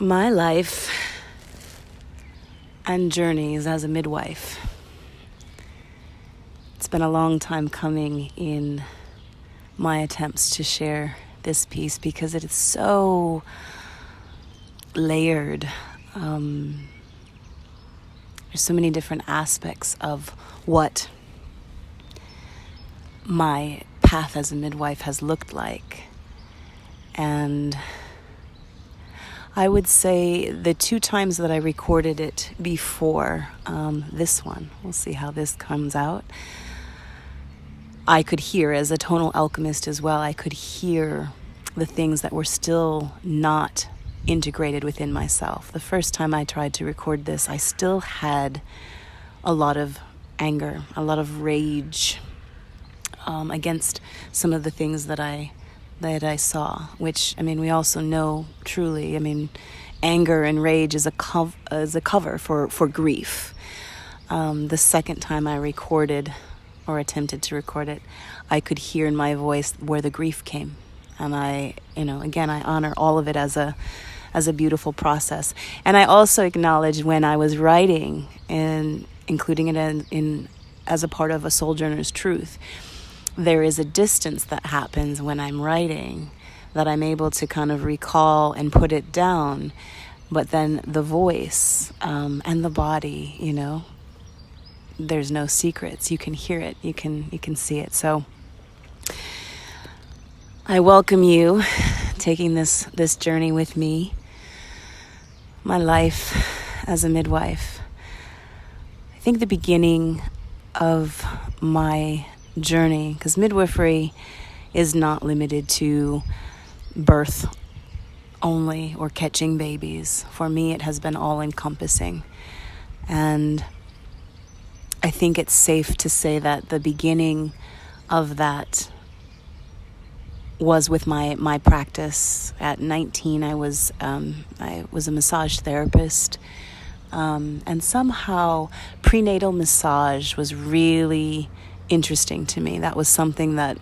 My life and journeys as a midwife. It's been a long time coming in my attempts to share this piece because it is so layered. There's so many different aspects of what my path as a midwife has looked like. And I would say the 2 times that I recorded it before this one, we'll see how this comes out, I could hear, as a tonal alchemist as well, I could hear the things that were still not integrated within myself. The first time I tried to record this, I still had a lot of anger, a lot of rage against some of the things that I saw, which, we also know truly, anger and rage is a cover for grief. The second time I recorded or attempted to record it, I could hear in my voice where the grief came. And I honor all of it as a beautiful process. And I also acknowledged when I was writing and including it in as a part of a SoulJourner's truth, there is a distance that happens when I'm writing that I'm able to kind of recall and put it down. But then the voice and the body, there's no secrets. You can hear it. You can see it. So I welcome you taking this journey with me. My life as a midwife. I think the beginning of my journey, because midwifery is not limited to birth only or catching babies. For me, it has been all encompassing. And I think it's safe to say that the beginning of that was with my practice. At 19, I was a massage therapist. And somehow prenatal massage was really interesting to me. That was something that,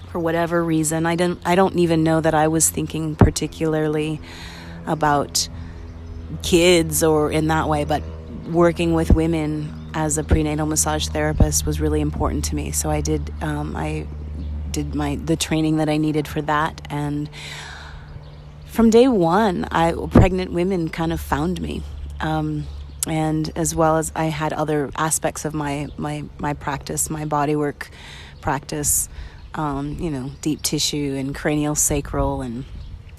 for whatever reason, I don't even know that I was thinking particularly about kids or in that way, but working with women as a prenatal massage therapist was really important to me. So I did the training that I needed for that, and from day one, pregnant women kind of found me. And as well as I had other aspects of my practice, my bodywork practice, deep tissue and cranial sacral and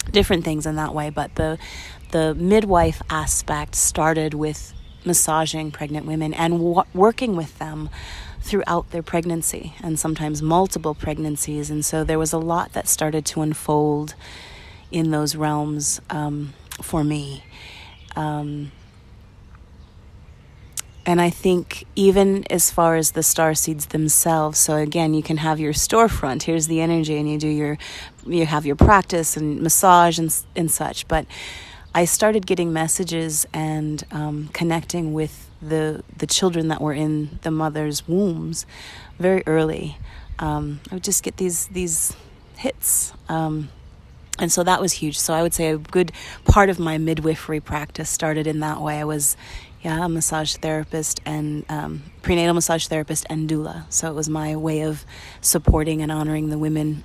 different things in that way. But the midwife aspect started with massaging pregnant women and working with them throughout their pregnancy and sometimes multiple pregnancies. And so there was a lot that started to unfold in those realms for me. And I think even as far as the starseeds themselves, so again, you can have your storefront, here's the energy, and you have your practice and massage and such. But I started getting messages and connecting with the children that were in the mother's wombs very early. I would just get these hits. And so that was huge. So I would say a good part of my midwifery practice started in that way. I was a massage therapist and prenatal massage therapist and doula. So it was my way of supporting and honoring the women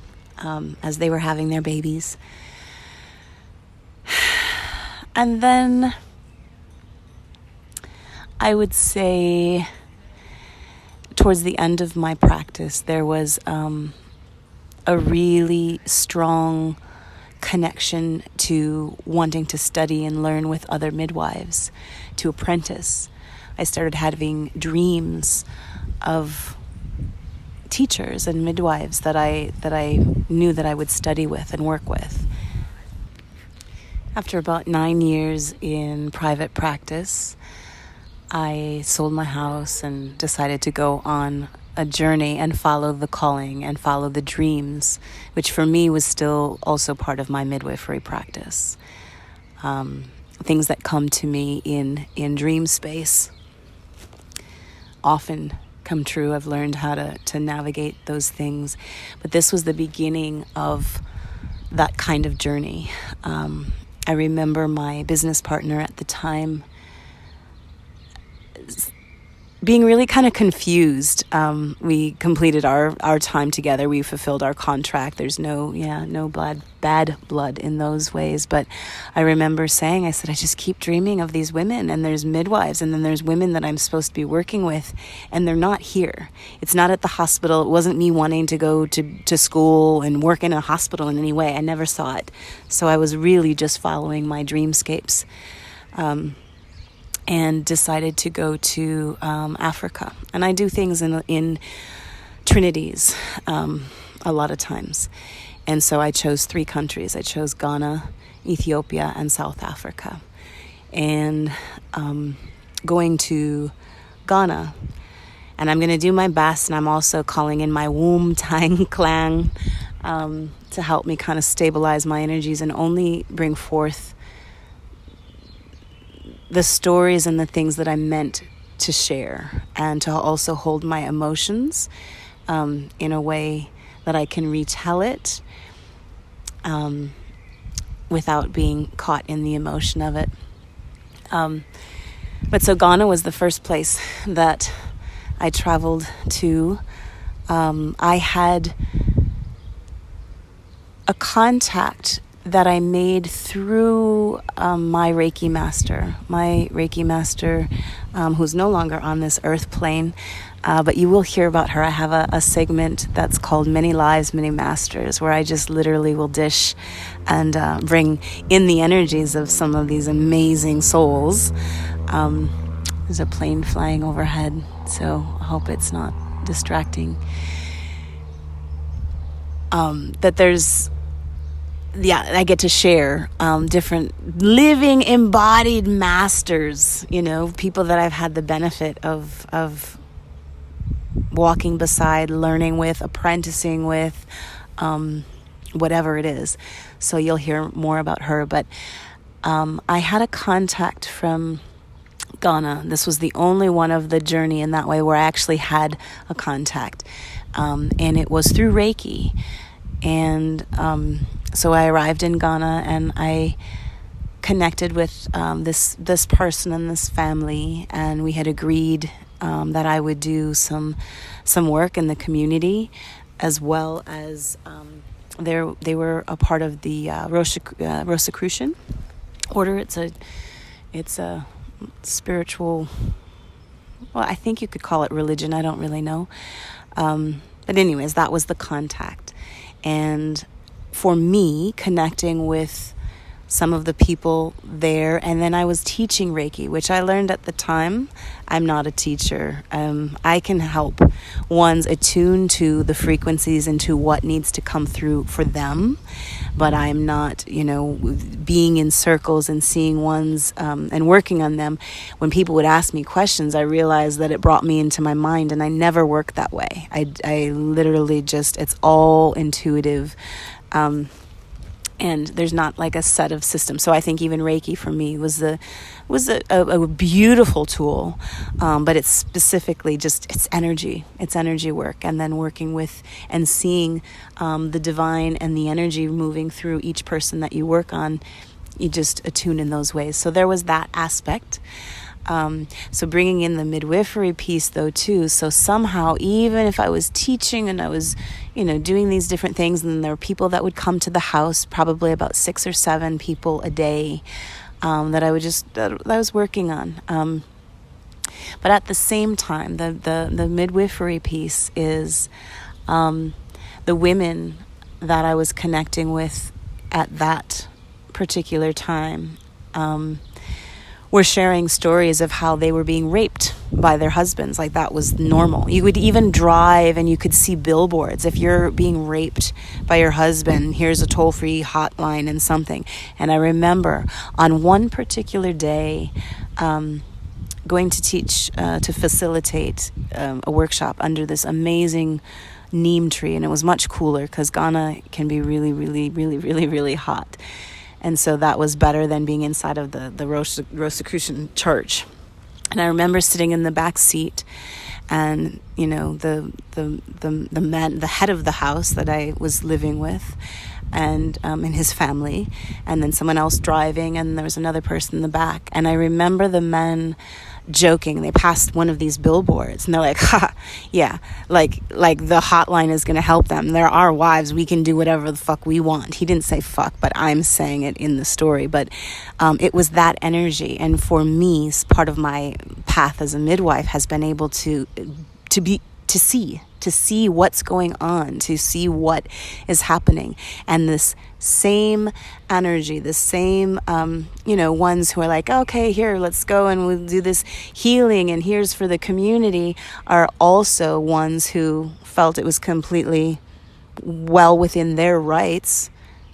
as they were having their babies. And then I would say towards the end of my practice, there was a really strong connection to wanting to study and learn with other midwives, to apprentice. I started having dreams of teachers and midwives that I knew that I would study with and work with. After about 9 years in private practice, I sold my house and decided to go on a journey and follow the calling and follow the dreams, which for me was still also part of my midwifery practice. Things that come to me in dream space often come true. I've learned how to navigate those things. But this was the beginning of that kind of journey. And I remember my business partner at the time being really kind of confused. We completed our time together. We fulfilled our contract. There's no bad blood in those ways. But I remember saying, I said, I just keep dreaming of these women, and there's midwives, and then there's women that I'm supposed to be working with, and they're not here. It's not at the hospital. It wasn't me wanting to go to school and work in a hospital in any way. I never saw it. So I was really just following my dreamscapes. And decided to go to Africa. And I do things in trinities a lot of times. And so I chose 3 countries. I chose Ghana, Ethiopia, and South Africa. And going to Ghana, and I'm going to do my best, and I'm also calling in my womb tang clang to help me kind of stabilize my energies and only bring forth the stories and the things that I'm meant to share, and to also hold my emotions in a way that I can retell it without being caught in the emotion of it. But so Ghana was the first place that I traveled to. I had a contact that I made through my Reiki master, who's no longer on this earth plane, but you will hear about her. I have a segment that's called Many Lives, Many Masters, where I just literally will dish and bring in the energies of some of these amazing souls. There's a plane flying overhead, so I hope it's not distracting. I get to share different living embodied masters, people that I've had the benefit of walking beside, learning with, apprenticing with, whatever it is. So you'll hear more about her. But I had a contact from Ghana. This was the only one of the journey in that way where I actually had a contact. And it was through Reiki. And so I arrived in Ghana, and I connected with this person and this family, and we had agreed that I would do some work in the community, as well as they were a part of the Rosicrucian order. It's a spiritual, well, I think you could call it religion. I don't really know. But anyways, that was the contact. And for me, connecting with some of the people there, and then I was teaching Reiki, which I learned at the time. I'm not a teacher. I can help ones attune to the frequencies and to what needs to come through for them, but I'm not, being in circles and seeing ones and working on them. When people would ask me questions, I realized that it brought me into my mind, and I never work that way. I literally just, it's all intuitive. And there's not like a set of systems. So I think even Reiki for me was a beautiful tool, but it's specifically just it's energy work, and then working with and seeing the divine and the energy moving through each person that you work on. You just attune in those ways. So there was that aspect. So bringing in the midwifery piece though too. So somehow, even if I was teaching and I was, doing these different things, and there were people that would come to the house, probably about 6 or 7 people a day, that I was working on. But at the same time, the midwifery piece is, the women that I was connecting with at that particular time, were sharing stories of how they were being raped by their husbands. Like that was normal. You would even drive and you could see billboards. If you're being raped by your husband, here's a toll-free hotline and something. And I remember on one particular day, going to teach, to facilitate a workshop under this amazing neem tree. And it was much cooler because Ghana can be really, really, really, really, really hot. And so that was better than being inside of the Rosicrucian church. And I remember sitting in the back seat, and the man, the head of the house that I was living with, and his family, and then someone else driving, and there was another person in the back. And I remember the men joking. They passed one of these billboards, and they're like, "Ha, yeah, like the hotline is going to help them. They're our wives. We can do whatever the fuck we want." He didn't say fuck, but I'm saying it in the story. But it was that energy, and for me, part of my path as a midwife has been able to see what's going on, to see what is happening. And this same energy, the same, ones who are like, okay, here, let's go and we'll do this healing and here's for the community, are also ones who felt it was completely well within their rights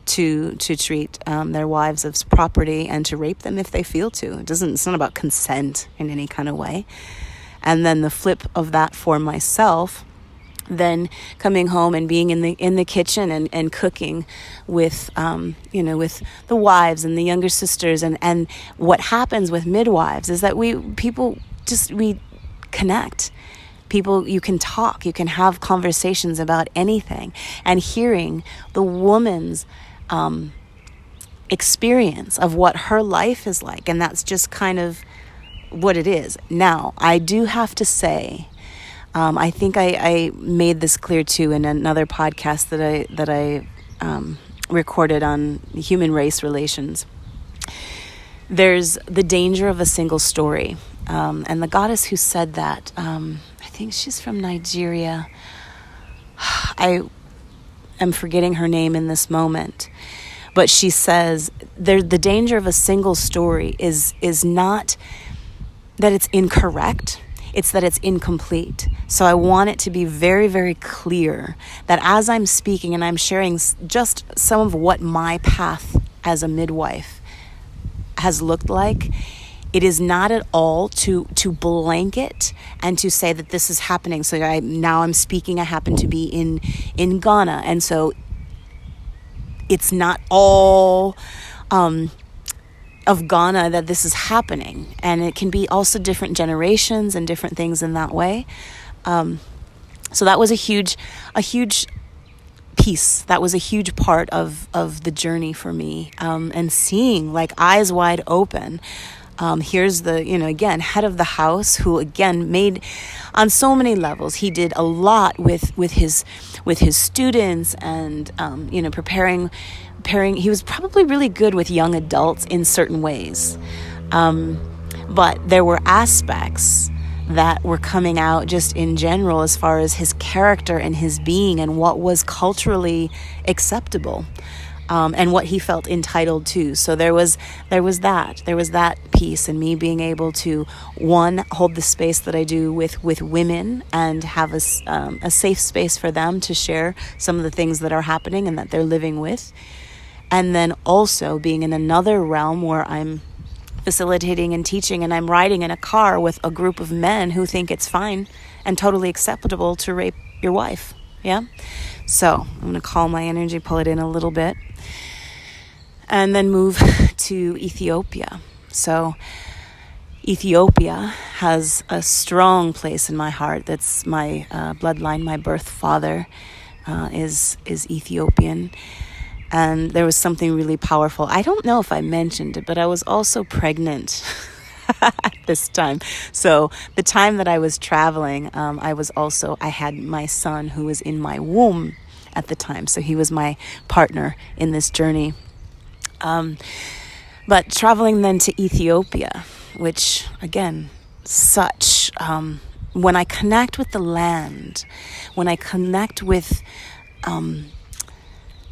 to treat their wives as property and to rape them if they feel to. It's not about consent in any kind of way. And then the flip of that for myself, then coming home and being in the kitchen and cooking with with the wives and the younger sisters, and what happens with midwives is that we connect. People, you can talk, you can have conversations about anything, and hearing the woman's experience of what her life is like, and that's just kind of what it is. Now, I do have to say, I think I made this clear too in another podcast that I recorded on human race relations. There's the danger of a single story, and the goddess who said that, I think she's from Nigeria. I am forgetting her name in this moment, but she says the danger of a single story is not that it's incorrect. It's that it's incomplete. So I want it to be very, very clear that as I'm speaking and I'm sharing just some of what my path as a midwife has looked like, it is not at all to blanket and to say that this is happening. So now I'm speaking, I happen to be in Ghana. And so it's not all of Ghana that this is happening, and it can be also different generations and different things in that way. So that was a huge piece. That was a huge part of the journey for me, and seeing like eyes wide open. Here's the, again, head of the house who again made on so many levels. He did a lot with his students and, preparing. He was probably really good with young adults in certain ways. But there were aspects that were coming out just in general as far as his character and his being and what was culturally acceptable. And what he felt entitled to. So there was that piece, and me being able to, one, hold the space that I do with women and have a safe space for them to share some of the things that are happening and that they're living with. And then also being in another realm where I'm facilitating and teaching, and I'm riding in a car with a group of men who think it's fine and totally acceptable to rape your wife. Yeah? So I'm going to call my energy, pull it in a little bit, and then move to Ethiopia. So Ethiopia has a strong place in my heart. That's my bloodline. My birth father is Ethiopian. And there was something really powerful. I don't know if I mentioned it, but I was also pregnant at this time. So the time that I was traveling, I had my son who was in my womb at the time. So he was my partner in this journey. But traveling then to Ethiopia, which again, when I connect with the land, when I connect with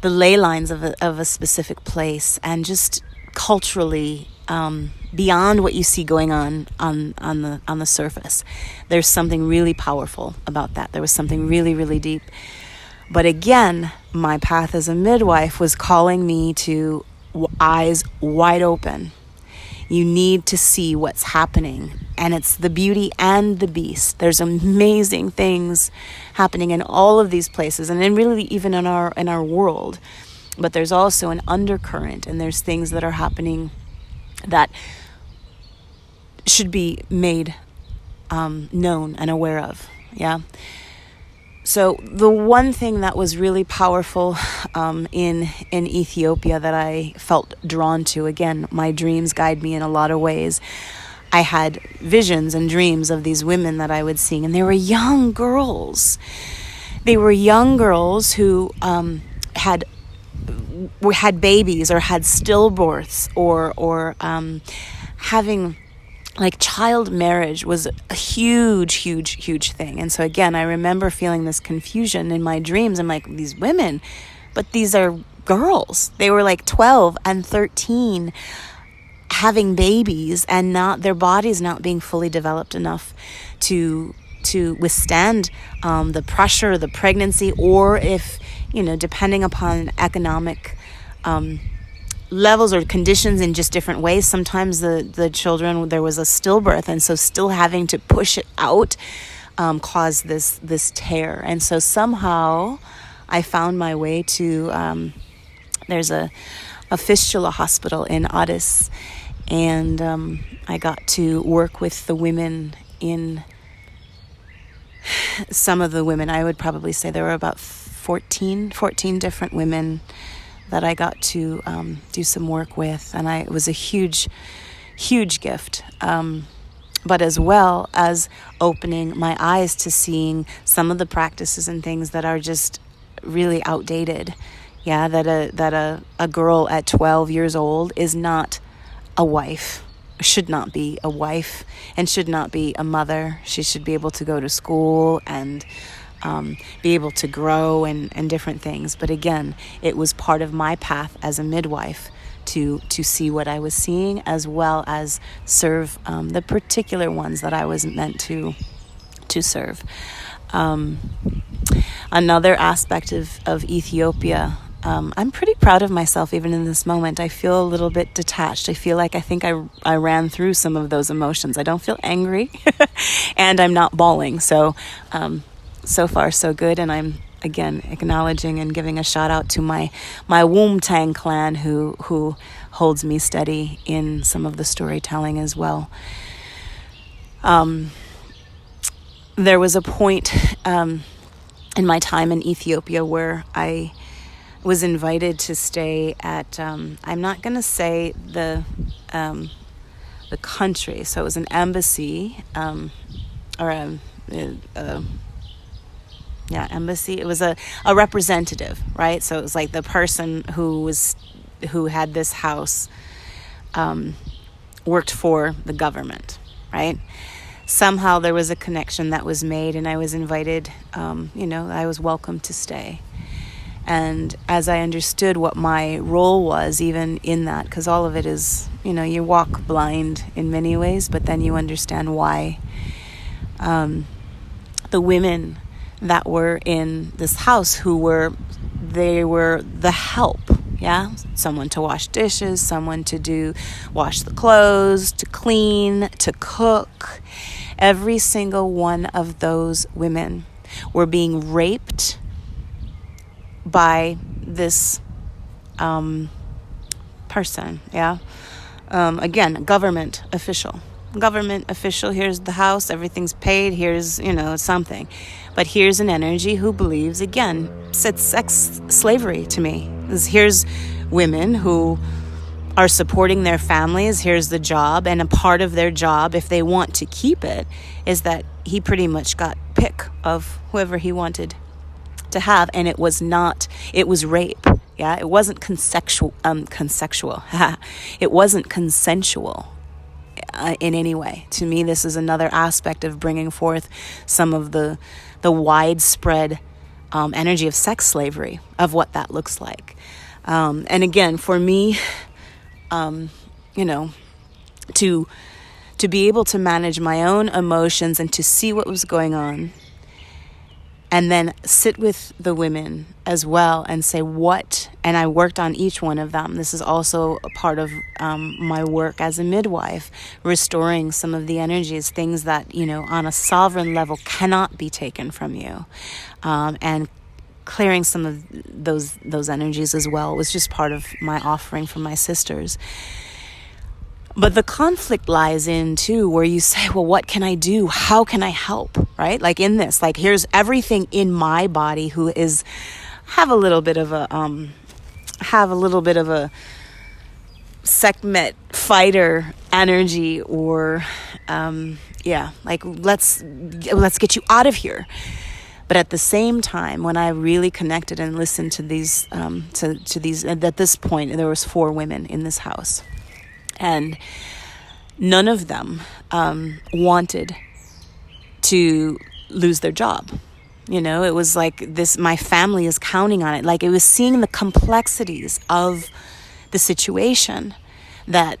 the ley lines of a specific place, and just culturally beyond what you see going on the surface, there's something really powerful about that. There was something really, really deep. But again, my path as a midwife was calling me to eyes wide open. You need to see what's happening, and it's the beauty and the beast. There's amazing things happening in all of these places, and then really even in our world. But there's also an undercurrent, and there's things that are happening that should be made known and aware of. Yeah. So the one thing that was really powerful in Ethiopia that I felt drawn to, again, my dreams guide me in a lot of ways. I had visions and dreams of these women that I would see, and they were young girls. They were young girls who had babies or had stillbirths or having, like, child marriage was a huge thing. And so again, I remember feeling this confusion in my dreams. I'm like, these women, but these are girls. They were like 12 and 13 having babies, and not their bodies not being fully developed enough to withstand the pressure, the pregnancy, or if, depending upon economic levels or conditions in just different ways. Sometimes the children, there was a stillbirth, and so still having to push it out caused this tear. And so somehow I found my way to there's a fistula hospital in Addis, and I got to work with the women in some of the women. I would probably say there were about 14 different women that I got to do some work with, and it was a huge gift, but as well as opening my eyes to seeing some of the practices and things that are just really outdated. Yeah, that a girl at 12 years old is not a wife, should not be a wife, and should not be a mother. She should be able to go to school and be able to grow and different things. But again, it was part of my path as a midwife to see what I was seeing, as well as serve the particular ones that I was meant to serve. Another aspect of Ethiopia, I'm pretty proud of myself even in this moment. I feel a little bit detached. I think I ran through some of those emotions. I don't feel angry and I'm not bawling. So far so good. And I'm again acknowledging and giving a shout out to my Woomtang clan who holds me steady in some of the storytelling as well. There was a point in my time in Ethiopia where I was invited to stay at, I'm not going to say the country, so it was an embassy, embassy. It was a representative, right? So it was like the person who had this house worked for the government, right? Somehow there was a connection that was made, and I was invited, I was welcome to stay. And as I understood what my role was, even in that, because all of it is, you walk blind in many ways, but then you understand why. The women that were in this house they were the help, yeah? Someone to wash dishes, someone to wash the clothes, to clean, to cook. Every single one of those women were being raped by this person, yeah? Again, government official, here's the house, everything's paid, here's, something. But here's an energy who believes, again, it's sex slavery to me. Here's women who are supporting their families, here's the job, and a part of their job, if they want to keep it, is that he pretty much got pick of whoever he wanted to have, and it was rape. Yeah, it wasn't consensual. It wasn't consensual in any way. To me, this is another aspect of bringing forth some of the widespread energy of sex slavery, of what that looks like. And again, for me, to be able to manage my own emotions and to see what was going on, and then sit with the women as well and say and I worked on each one of them. This is also a part of my work as a midwife, restoring some of the energies, things that, on a sovereign level cannot be taken from you, and clearing some of those energies as well was just part of my offering for my sisters. But the conflict lies in too, where you say, well, what can I do? How can I help? Right? Like in this, like here's everything in my body who is, have a little bit of a Sekhmet fighter energy, or, like let's get you out of here. But at the same time, when I really connected and listened to these, to these, at this point, there was 4 women in this house. And none of them wanted to lose their job. You know, it was like this, my family is counting on it. Like it was seeing the complexities of the situation, that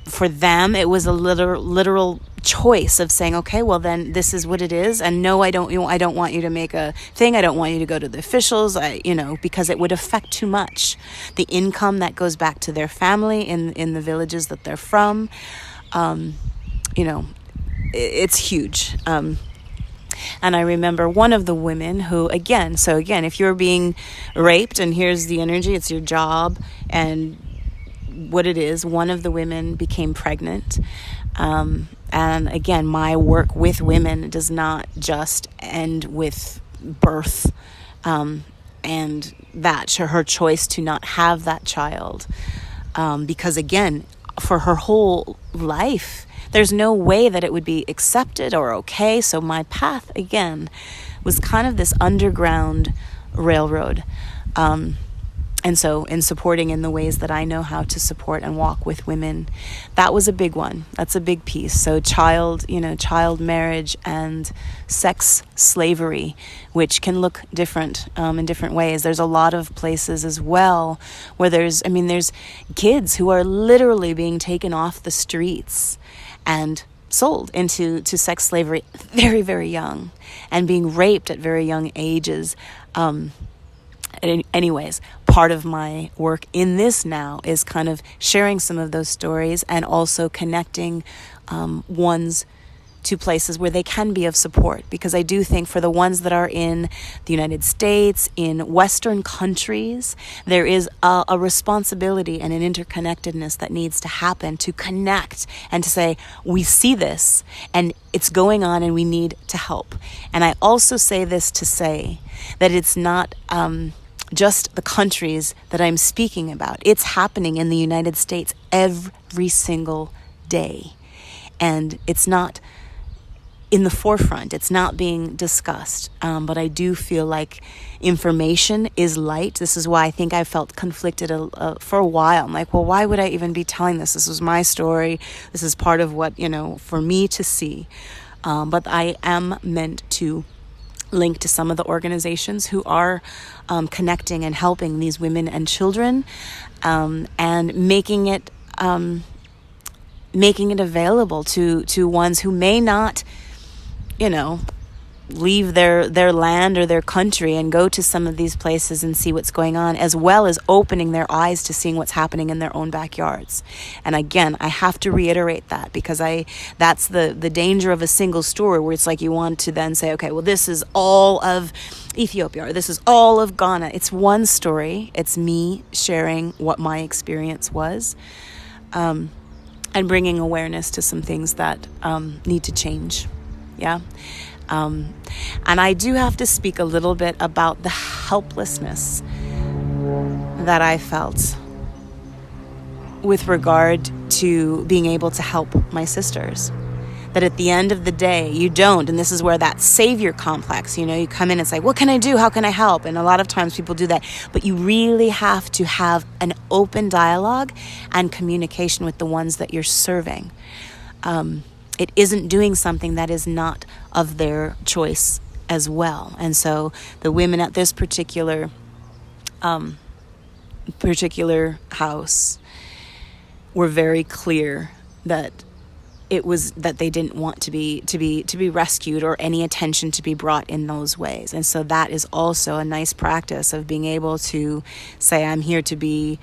for them, it was a literal choice of saying, okay, well then this is what it is. And no, I don't want you to make a thing. I don't want you to go to the officials, because it would affect too much the income that goes back to their family in the villages that they're from. It's huge. And I remember one of the women who, again, if you're being raped and here's the energy, it's your job and what it is, one of the women became pregnant. And again, my work with women does not just end with birth, and that her choice to not have that child. Because again, for her whole life, there's no way that it would be accepted or okay. So my path, again, was kind of this underground railroad. And so in supporting in the ways that I know how to support and walk with women, that was a big one. That's a big piece. So child marriage and sex slavery, which can look different in different ways. There's a lot of places as well where there's kids who are literally being taken off the streets and sold into sex slavery very, very young, and being raped at very young ages. Anyways, part of my work in this now is kind of sharing some of those stories and also connecting ones to places where they can be of support. Because I do think for the ones that are in the United States, in Western countries, there is a responsibility and an interconnectedness that needs to happen to connect and to say, we see this and it's going on and we need to help. And I also say this to say that it's not just the countries that I'm speaking about. It's happening in the United States every single day. And it's not in the forefront. It's not being discussed. But I do feel like information is light. This is why I think I felt conflicted for a while. I'm like, well, why would I even be telling this? This was my story. This is part of what, for me to see. But I am meant to link to some of the organizations who are connecting and helping these women and children, and making it available to ones who may not, leave their land or their country and go to some of these places and see what's going on, as well as opening their eyes to seeing what's happening in their own backyards. And again, I have to reiterate that, because that's the danger of a single story, where it's like you want to then say, okay, well, this is all of Ethiopia, or this is all of Ghana. It's one story. It's me sharing what my experience was, and bringing awareness to some things that need to change. Yeah. And I do have to speak a little bit about the helplessness that I felt with regard to being able to help my sisters. That at the end of the day, you don't. And this is where that savior complex, you come in and say, what can I do? How can I help? And a lot of times people do that. But you really have to have an open dialogue and communication with the ones that you're serving. It isn't doing something that is not of their choice as well. And so the women at this particular house were very clear that it was that they didn't want to be rescued or any attention to be brought in those ways. And so that is also a nice practice of being able to say, I'm here to be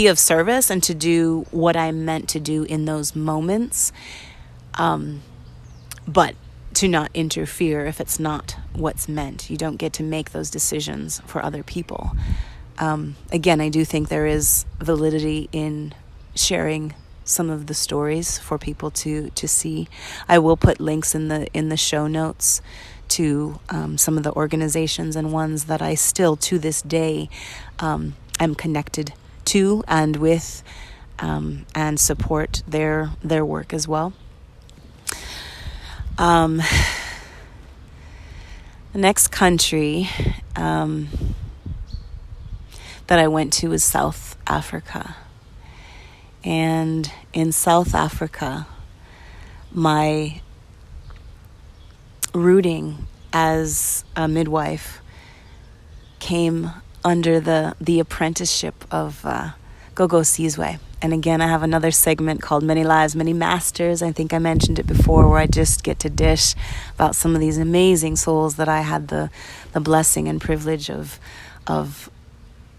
of service and to do what I'm meant to do in those moments. But to not interfere if it's not what's meant. You don't get to make those decisions for other people. Again, I do think there is validity in sharing some of the stories for people to see. I will put links in the show notes to some of the organizations and ones that I still to this day am connected to and with, and support their work as well. The next country that I went to was South Africa. And in South Africa, my rooting as a midwife came under the apprenticeship of Gogo Sizwe. And again, I have another segment called Many Lives, Many Masters. I think I mentioned it before, where I just get to dish about some of these amazing souls that I had the blessing and privilege of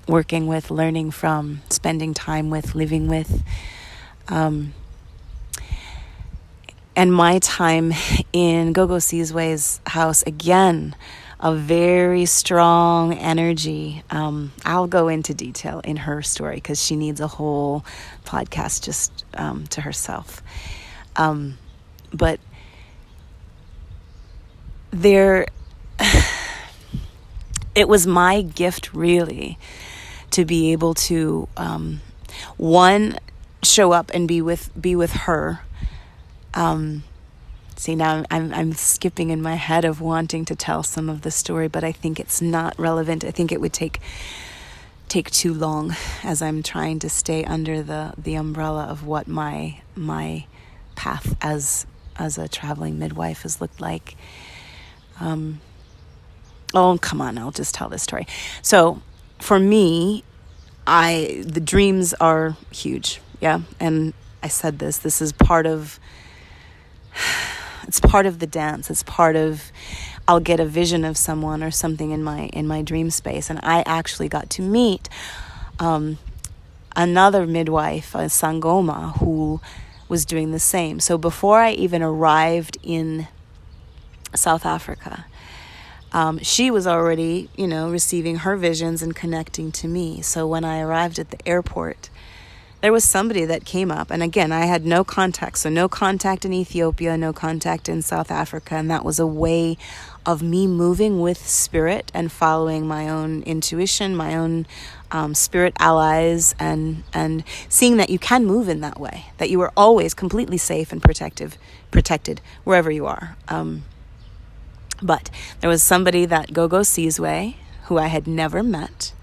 working with, learning from, spending time with, living with. And my time in Gogo Sizwe's house, again, a very strong energy. I'll go into detail in her story because she needs a whole podcast just to herself. But it was my gift, really, to be able to one, show up and be with her. See, now I'm skipping in my head of wanting to tell some of the story, but I think it's not relevant. I think it would take too long, as I'm trying to stay under the umbrella of what my path as a traveling midwife has looked like. Oh, come on, I'll just tell this story. So for me, the dreams are huge. Yeah. And I said this is part of the dance. It's part of, I'll get a vision of someone or something in my dream space. And I actually got to meet another midwife, a Sangoma, who was doing the same. So before I even arrived in South Africa, she was already, receiving her visions and connecting to me. So when I arrived at the airport, there was somebody that came up. And again, I had no contact. So no contact in Ethiopia, no contact in South Africa. And that was a way of me moving with spirit and following my own intuition, my own spirit allies, and seeing that you can move in that way, that you are always completely safe and protected wherever you are. But there was somebody that Gogo Sizwe, who I had never met,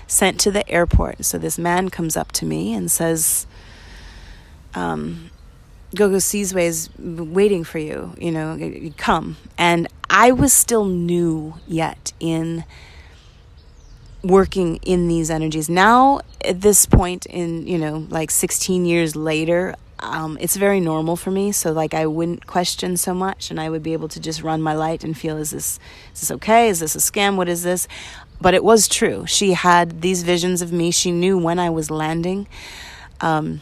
sent to the airport. So this man comes up to me and says, Gogo Sizwe is waiting for you, come. And I was still new yet in working in these energies. Now, at this point in, 16 years later, it's very normal for me. So I wouldn't question so much, and I would be able to just run my light and feel, is this okay? Is this a scam? What is this? But it was true. She had these visions of me. She knew when I was landing. But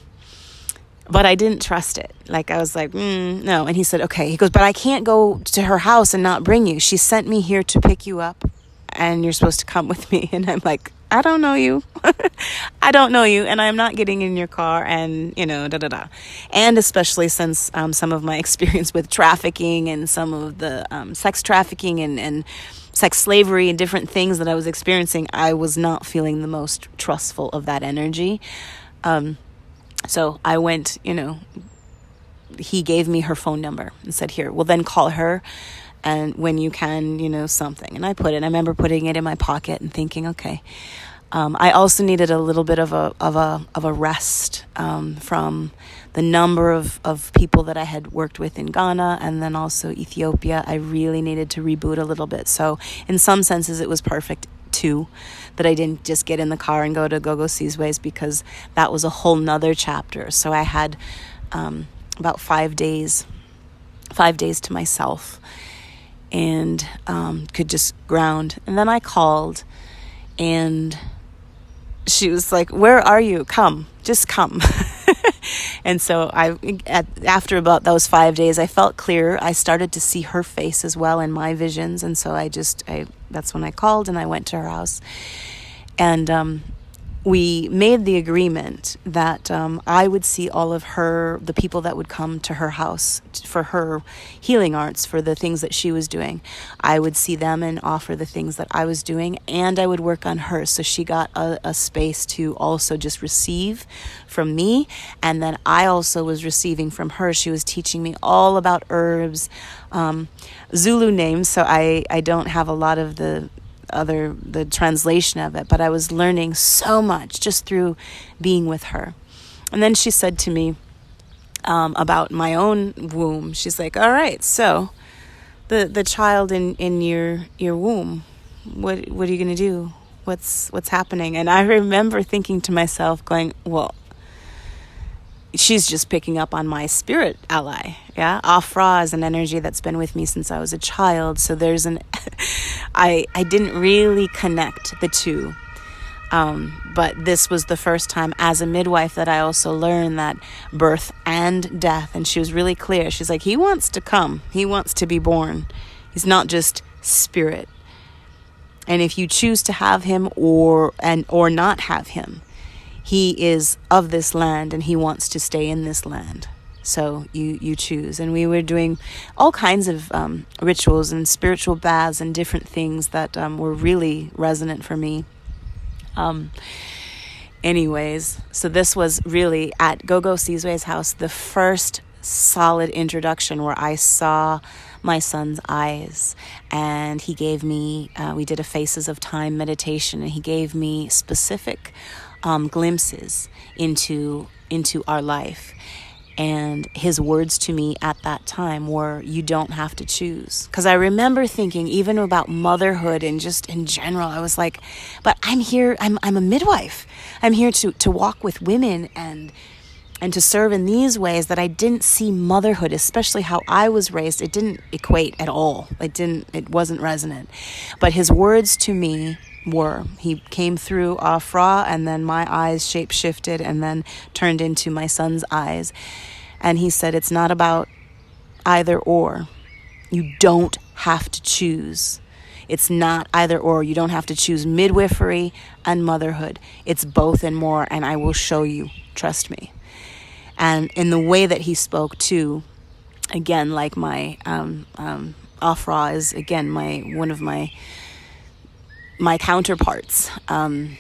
I didn't trust it. I was like, no. And he said, okay. He goes, but I can't go to her house and not bring you. She sent me here to pick you up, and you're supposed to come with me. And I'm like, I don't know you. I don't know you. And I'm not getting in your car and, da-da-da. And especially since some of my experience with trafficking and some of the sex trafficking and sex slavery and different things that I was experiencing, I was not feeling the most trustful of that energy. So I went, he gave me her phone number and said, here, well, then call her. And when you can, something. And I remember putting it in my pocket and thinking, okay. I also needed a little bit of a rest from the number of people that I had worked with in Ghana and then also Ethiopia. I really needed to reboot a little bit. So in some senses, it was perfect too that I didn't just get in the car and go to Gogo Sizwe's, because that was a whole nother chapter. So I had about 5 days to myself, and could just ground. And then I called, and she was like, where are you? Come, just come. And so after about those 5 days, I felt clear. I started to see her face as well in my visions. And so that's when I called and I went to her house. And we made the agreement that I would see all of the people that would come to her house for her healing arts, for the things that she was doing. I would see them and offer the things that I was doing, and I would work on her. So she got a space to also just receive from me. And then I also was receiving from her. She was teaching me all about herbs, Zulu names. So I don't have a lot of the translation of it, but I was learning so much just through being with her. And then she said to me about my own womb, she's like, all right, so the child in your womb, what are you going to do? What's happening? And I remember thinking to myself, going, well, she's just picking up on my spirit ally. Yeah. Afra is an energy that's been with me since I was a child. So there's I didn't really connect the two. But this was the first time as a midwife that I also learned that birth and death. And she was really clear. She's like, he wants to come. He wants to be born. He's not just spirit. And if you choose to have him or not have him, he is of this land and he wants to stay in this land. So you choose. And we were doing all kinds of rituals and spiritual baths and different things that were really resonant for me. Anyways, so this was really at Gogo Sizwe's house, the first solid introduction where I saw my son's eyes, and he gave me, we did a Faces of Time meditation, and he gave me specific glimpses into our life. And his words to me at that time were, you don't have to choose. Because I remember thinking even about motherhood and just in general, I was like, but I'm here, I'm a midwife. I'm here to walk with women and to serve in these ways that I didn't see motherhood, especially how I was raised. It didn't equate at all. It wasn't resonant. But his words to me were, he came through Afra, and then my eyes shape shifted and then turned into my son's eyes. And he said, it's not about either or. You don't have to choose. It's not either or. You don't have to choose midwifery and motherhood. It's both and more, and I will show you. Trust me. And in the way that he spoke too, again, like my Afra is again one of my counterparts, and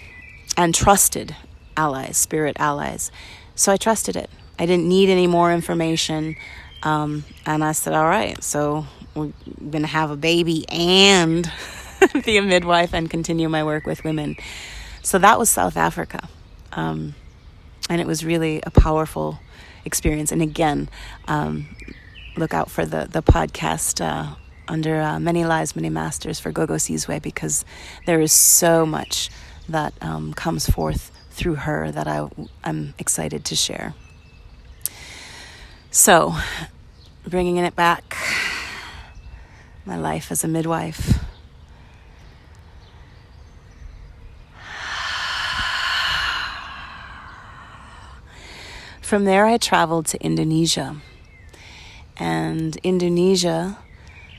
trusted allies, spirit allies. So I trusted it. I didn't need any more information. And I said, all right, so we're going to have a baby and be a midwife and continue my work with women. So that was South Africa. And it was really a powerful experience. And again, look out for the podcast under Many Lives, Many Masters for Gogo Sizwe, because there is so much that comes forth through her that I'm excited to share. So, bringing it back, my life as a midwife. From there, I traveled to Indonesia. And Indonesia,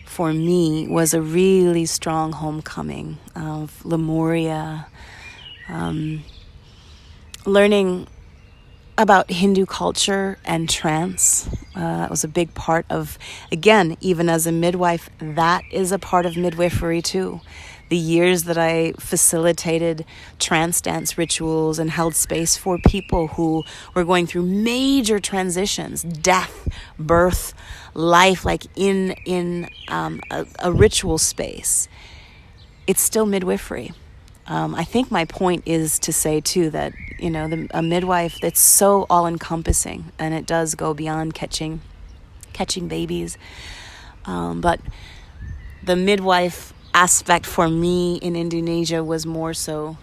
for me, was a really strong homecoming of Lemuria, learning about Hindu culture and trance. It was a big part of, again, even as a midwife, that is a part of midwifery too. The years that I facilitated trance dance rituals and held space for people who were going through major transitions, death, birth, life, like in a ritual space, it's still midwifery. I think my point is to say too that, a midwife that's so all-encompassing, and it does go beyond catching babies. But the midwife aspect for me in Indonesia was more so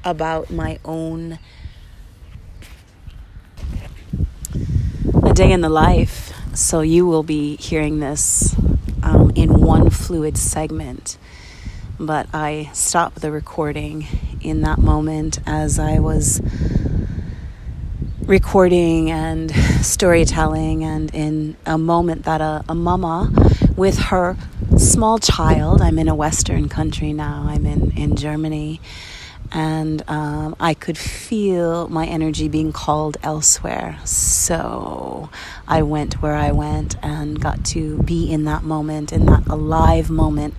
about my own a day in the life. So you will be hearing this in one fluid segment. But I stopped the recording in that moment as I was recording and storytelling, and in a moment that a mama with her small child, I'm in a Western country now, I'm in Germany, And I could feel my energy being called elsewhere. So I went where I went and got to be in that moment, in that alive moment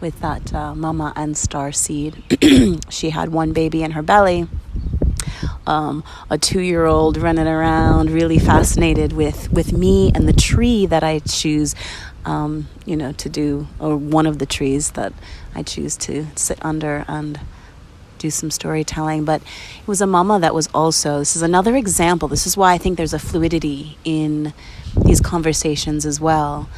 with that mama and star seed. She had one baby in her belly, a 2-year-old running around, really fascinated with me and the tree that I choose, to do, or one of the trees that I choose to sit under and do some storytelling. But it was a mama that was also, this is another example. This is why I think there's a fluidity in these conversations as well.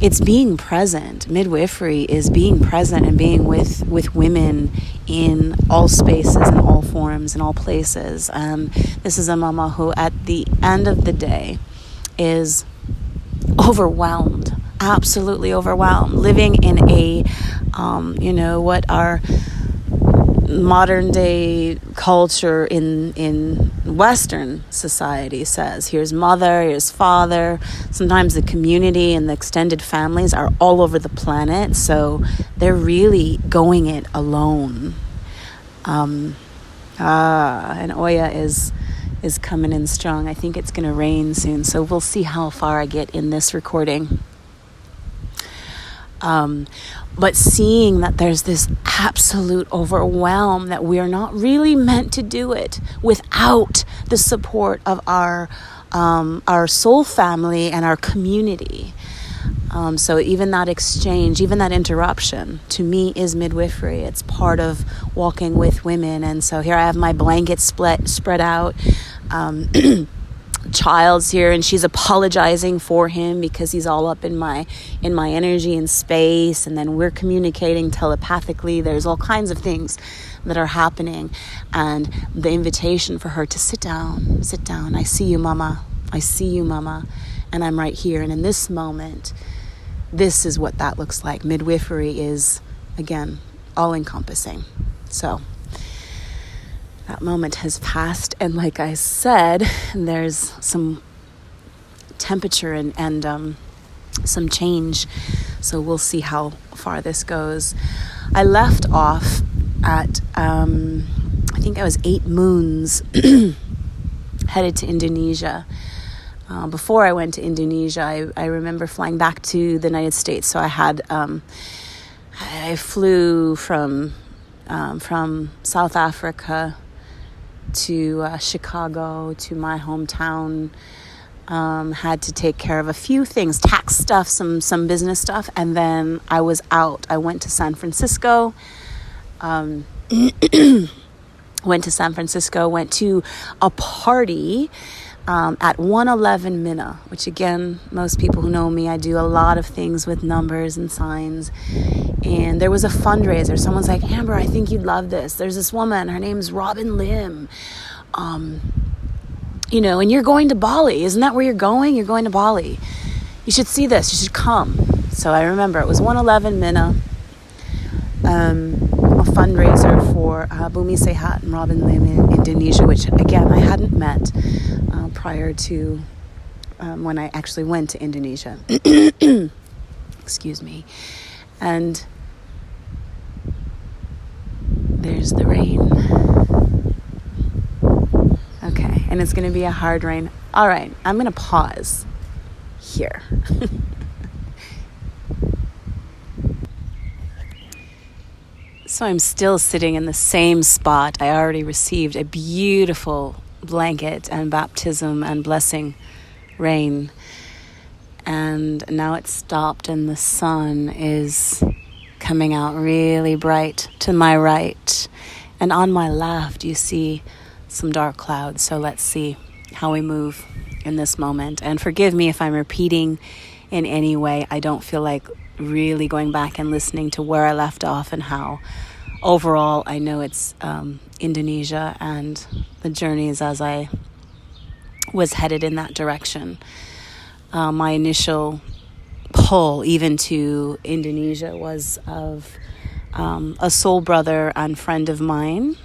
It's being present. Midwifery is being present and being with women in all spaces, in all forms, in all places. And this is a mama who at the end of the day is overwhelmed, absolutely overwhelmed, living in a, what our modern day culture in Western society says. Here's mother, here's father. Sometimes the community and the extended families are all over the planet, so they're really going it alone. And Oya is coming in strong. I think it's going to rain soon, so we'll see how far I get in this recording. But seeing that there's this absolute overwhelm, that we are not really meant to do it without the support of our soul family and our community. So even that exchange, even that interruption, to me is midwifery. It's part of walking with women. And so here I have my blanket spread out. Child's here, and she's apologizing for him because he's all up in my energy and space, and then we're communicating telepathically. There's all kinds of things that are happening, and the invitation for her to sit down. I see you, mama, and I'm right here. And in this moment, this is what that looks like. Midwifery is, again, all encompassing. So that moment has passed, and like I said, there's some temperature and some change, so we'll see how far this goes. I left off at I think I was 8 moons headed to Indonesia. Before I went to Indonesia, I remember flying back to the United States. So I flew from South Africa to Chicago, to my hometown. Had to take care of a few things, tax stuff, some business stuff, and then I was out. I went to San Francisco. Went to a party at 111 Minna, which again, most people who know me, I do a lot of things with numbers and signs. And there was a fundraiser. Someone's like, Amber, I think you'd love this. There's this woman, her name's Robin Lim. And you're going to Bali. Isn't that where you're going? You're going to Bali. You should see this. You should come. So I remember it was 111 Minna, a fundraiser for Bumi Sehat and Robin Lim in Indonesia, which again, I hadn't met prior to when I actually went to Indonesia. Excuse me. And there's the rain. Okay, and it's going to be a hard rain. All right, I'm going to pause here. So I'm still sitting in the same spot. I already received a beautiful blanket and baptism and blessing rain. And now it's stopped and the sun is coming out really bright to my right. And on my left, you see some dark clouds. So let's see how we move in this moment. And forgive me if I'm repeating in any way. I don't feel like really going back and listening to where I left off and how. Overall, I know it's Indonesia and the journeys as I was headed in that direction. My initial pull even to Indonesia was of a soul brother and friend of mine,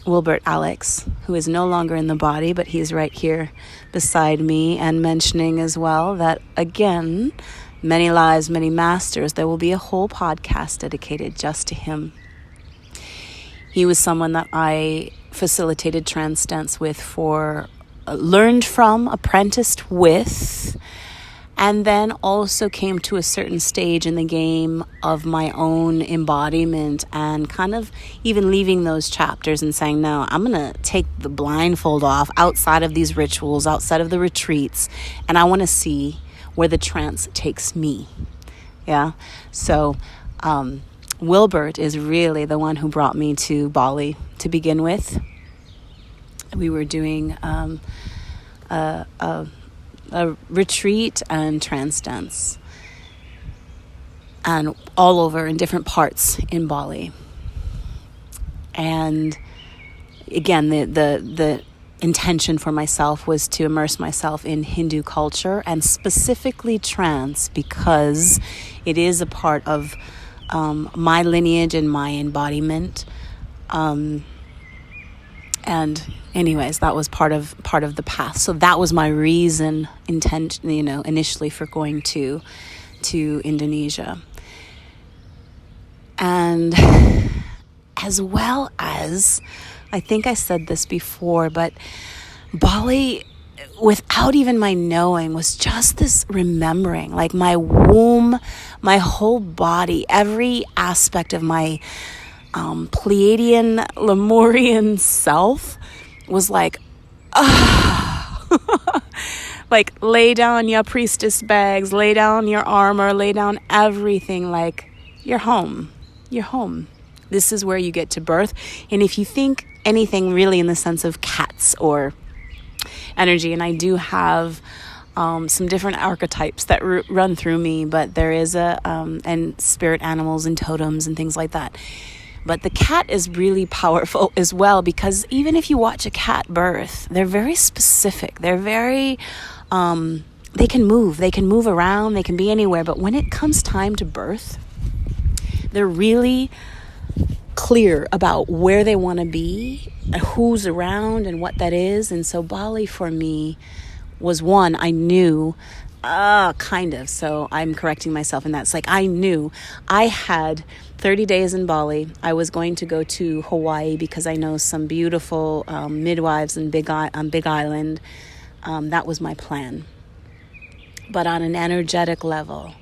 Wilbert Alex, who is no longer in the body, but he's right here beside me, and mentioning as well that, again, Many Lives, Many Masters. There will be a whole podcast dedicated just to him. He was someone that I facilitated trance dance with learned from, apprenticed with, and then also came to a certain stage in the game of my own embodiment and kind of even leaving those chapters and saying, no, I'm going to take the blindfold off outside of these rituals, outside of the retreats, and I want to see where the trance takes me. Yeah. So, Wilbert is really the one who brought me to Bali to begin with. We were doing a retreat and trance dance, and all over in different parts in Bali. And again, the intention for myself was to immerse myself in Hindu culture and specifically trance, because it is a part of my lineage and my embodiment. And anyways, that was part of the path. So that was my reason, initially for going to Indonesia. And as well as, I think I said this before, but Bali, without even my knowing, was just this remembering. Like my womb, my whole body, every aspect of my Pleiadian, Lemurian self was like, like, lay down your priestess bags, lay down your armor, lay down everything. Like, you're home. You're home. This is where you get to birth. And if you think anything really in the sense of cats or energy, and I do have some different archetypes that run through me, but there is and spirit animals and totems and things like that. But the cat is really powerful as well, because even if you watch a cat birth, they're very specific. They're very, they can move around, they can be anywhere. But when it comes time to birth, they're really clear about where they want to be, who's around, and what that is. And so Bali for me was one I knew, kind of. So I'm correcting myself in that. It's like I knew I had 30 days in Bali. I was going to go to Hawaii because I know some beautiful midwives on Big Island. That was my plan. But on an energetic level,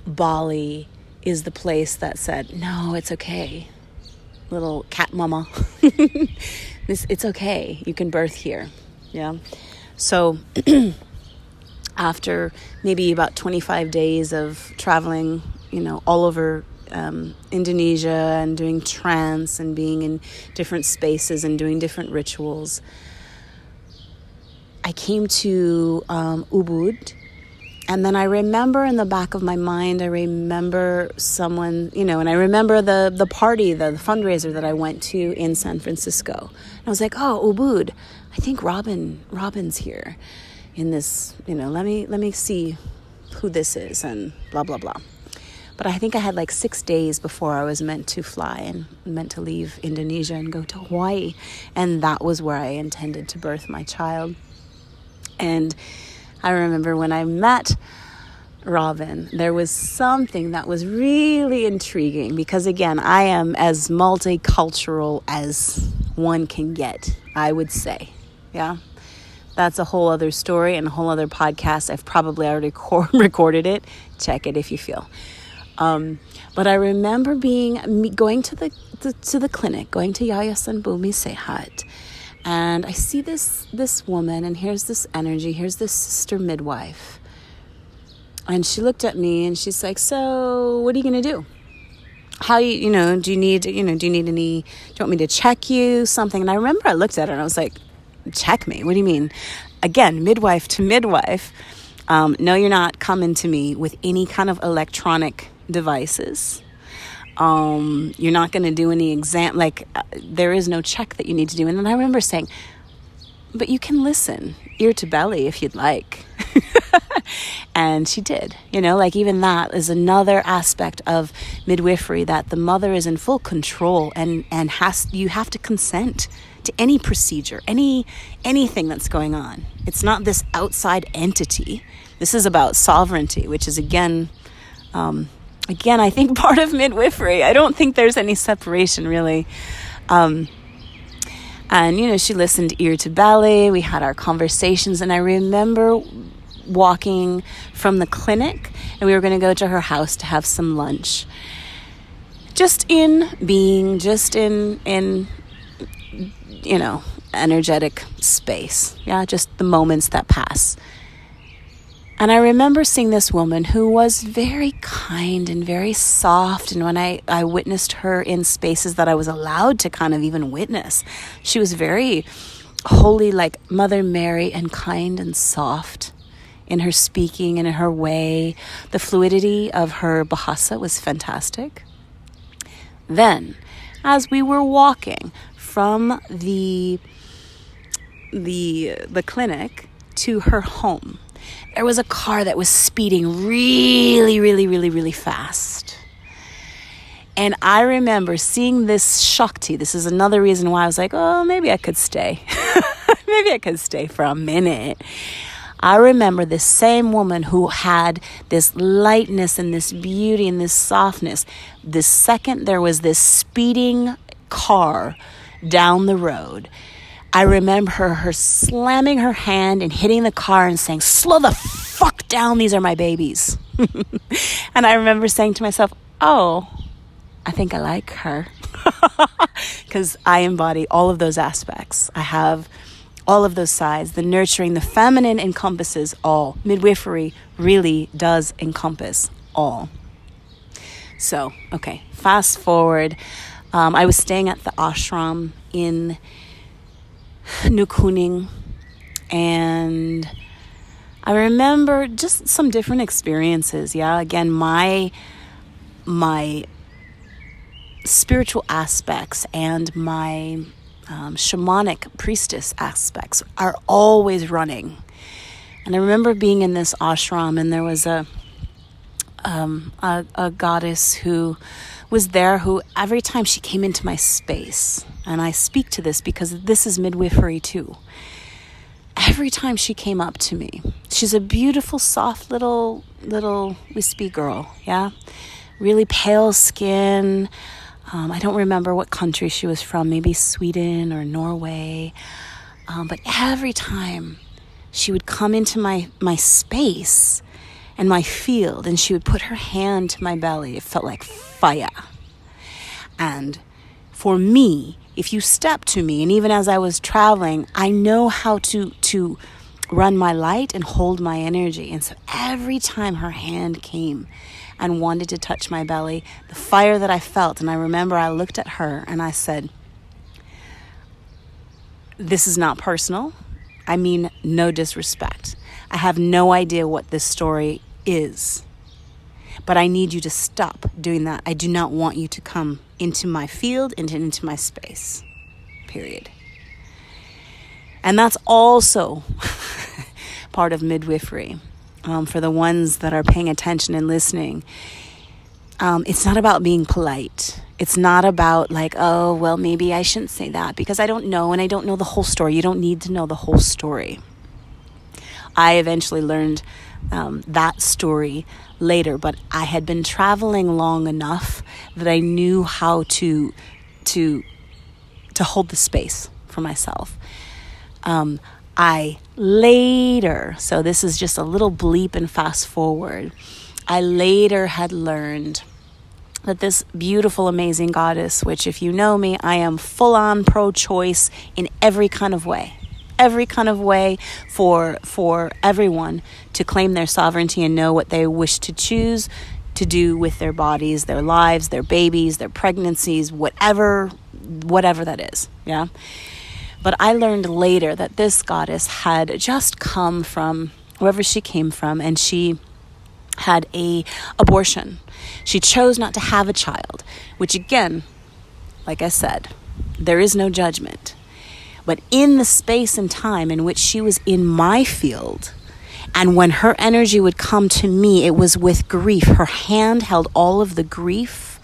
Bali is the place that said, no, it's okay. Little cat mama. It's okay. You can birth here. Yeah. So after maybe about 25 days of traveling, all over Indonesia and doing trance and being in different spaces and doing different rituals, I came to Ubud. And then I remember in the back of my mind, I remember someone, and I remember the party, the fundraiser that I went to in San Francisco. And I was like, oh, Ubud, I think Robin's here in this, let me see who this is and blah, blah, blah. But I think I had like 6 days before I was meant to fly and meant to leave Indonesia and go to Hawaii. And that was where I intended to birth my child. And I remember when I met Robin, there was something that was really intriguing because, again, I am as multicultural as one can get, I would say. Yeah, that's a whole other story and a whole other podcast. I've probably already recorded it. Check it if you feel. But I remember going to the clinic, going to Yayasan Bumi Sehat. And I see this woman, and here's this energy, here's this sister midwife. And she looked at me and she's like, so what are you going to do? How do you want me to check you something? And I remember I looked at her and I was like, check me? What do you mean? Again, midwife to midwife. No, you're not coming to me with any kind of electronic devices. You're not going to do any exam, there is no check that you need to do. And then I remember saying, but you can listen ear to belly if you'd like. And she did, like even that is another aspect of midwifery, that the mother is in full control and you have to consent to any procedure, anything that's going on. It's not this outside entity. This is about sovereignty, which is again, I think part of midwifery. I don't think there's any separation really. And, she listened ear to belly. We had our conversations, and I remember walking from the clinic, and we were going to go to her house to have some lunch. Just in being, energetic space. Yeah, just the moments that pass. And I remember seeing this woman who was very kind and very soft. And when I witnessed her in spaces that I was allowed to kind of even witness, she was very holy, like Mother Mary, and kind and soft in her speaking and in her way. The fluidity of her bahasa was fantastic. Then, as we were walking from the clinic to her home, there was a car that was speeding really, really, really, really fast. And I remember seeing this Shakti. This is another reason why I was like, oh, maybe I could stay. Maybe I could stay for a minute. I remember this same woman who had this lightness and this beauty and this softness. The second there was this speeding car down the road, I remember her slamming her hand and hitting the car and saying, slow the fuck down, these are my babies. And I remember saying to myself, oh, I think I like her. Because I embody all of those aspects. I have all of those sides. The nurturing, the feminine encompasses all. Midwifery really does encompass all. So, okay, fast forward. I was staying at the ashram in New Kuning, and I remember just some different experiences. Yeah, again, my spiritual aspects and my shamanic priestess aspects are always running. And I remember being in this ashram, and there was a goddess who was there, who every time she came into my space, and I speak to this because this is midwifery too, every time she came up to me, she's a beautiful, soft little wispy girl, yeah, really pale skin. I don't remember what country she was from, maybe Sweden or Norway, but every time she would come into my space and my field, and she would put her hand to my belly, it felt like fire. And for me, if you step to me, and even as I was traveling, I know how to run my light and hold my energy. And so every time her hand came and wanted to touch my belly, the fire that I felt, and I remember I looked at her and I said, this is not personal. I mean, no disrespect. I have no idea what this story is, but I need you to stop doing that. I do not want you to come into my field and into my space, period. And that's also part of midwifery. For the ones that are paying attention and listening, it's not about being polite. It's not about like, oh, well, maybe I shouldn't say that because I don't know, and I don't know the whole story. You don't need to know the whole story. I eventually learned that story later, but I had been traveling long enough that I knew how to hold the space for myself. I later, so this is just a little bleep and fast forward, I later had learned that this beautiful, amazing goddess, which if you know me, I am full-on pro-choice in every kind of way for everyone to claim their sovereignty and know what they wish to choose to do with their bodies, their lives, their babies, their pregnancies, whatever that is, yeah? But I learned later that this goddess had just come from wherever she came from, and she had an abortion. She chose not to have a child, which again, like I said, there is no judgment. But in the space and time in which she was in my field, and when her energy would come to me, it was with grief. Her hand held all of the grief,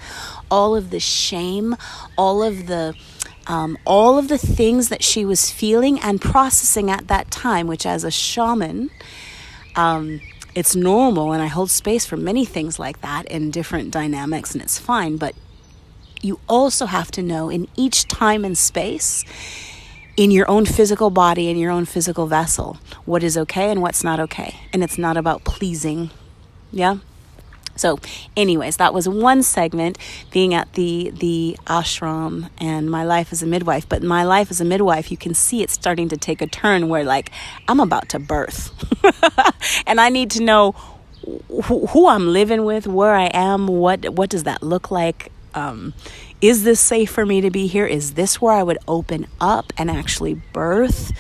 all of the shame, all of the things that she was feeling and processing at that time, which as a shaman, it's normal, and I hold space for many things like that in different dynamics, and it's fine. But you also have to know in each time and space, in your own physical body, in your own physical vessel, what is okay and what's not okay. And it's not about pleasing. Yeah? So anyways, that was one segment, being at the ashram and my life as a midwife. But my life as a midwife, you can see it's starting to take a turn where like I'm about to birth. And I need to know who I'm living with, where I am, what does that look like? Is this safe for me to be here? Is this where I would open up and actually birth?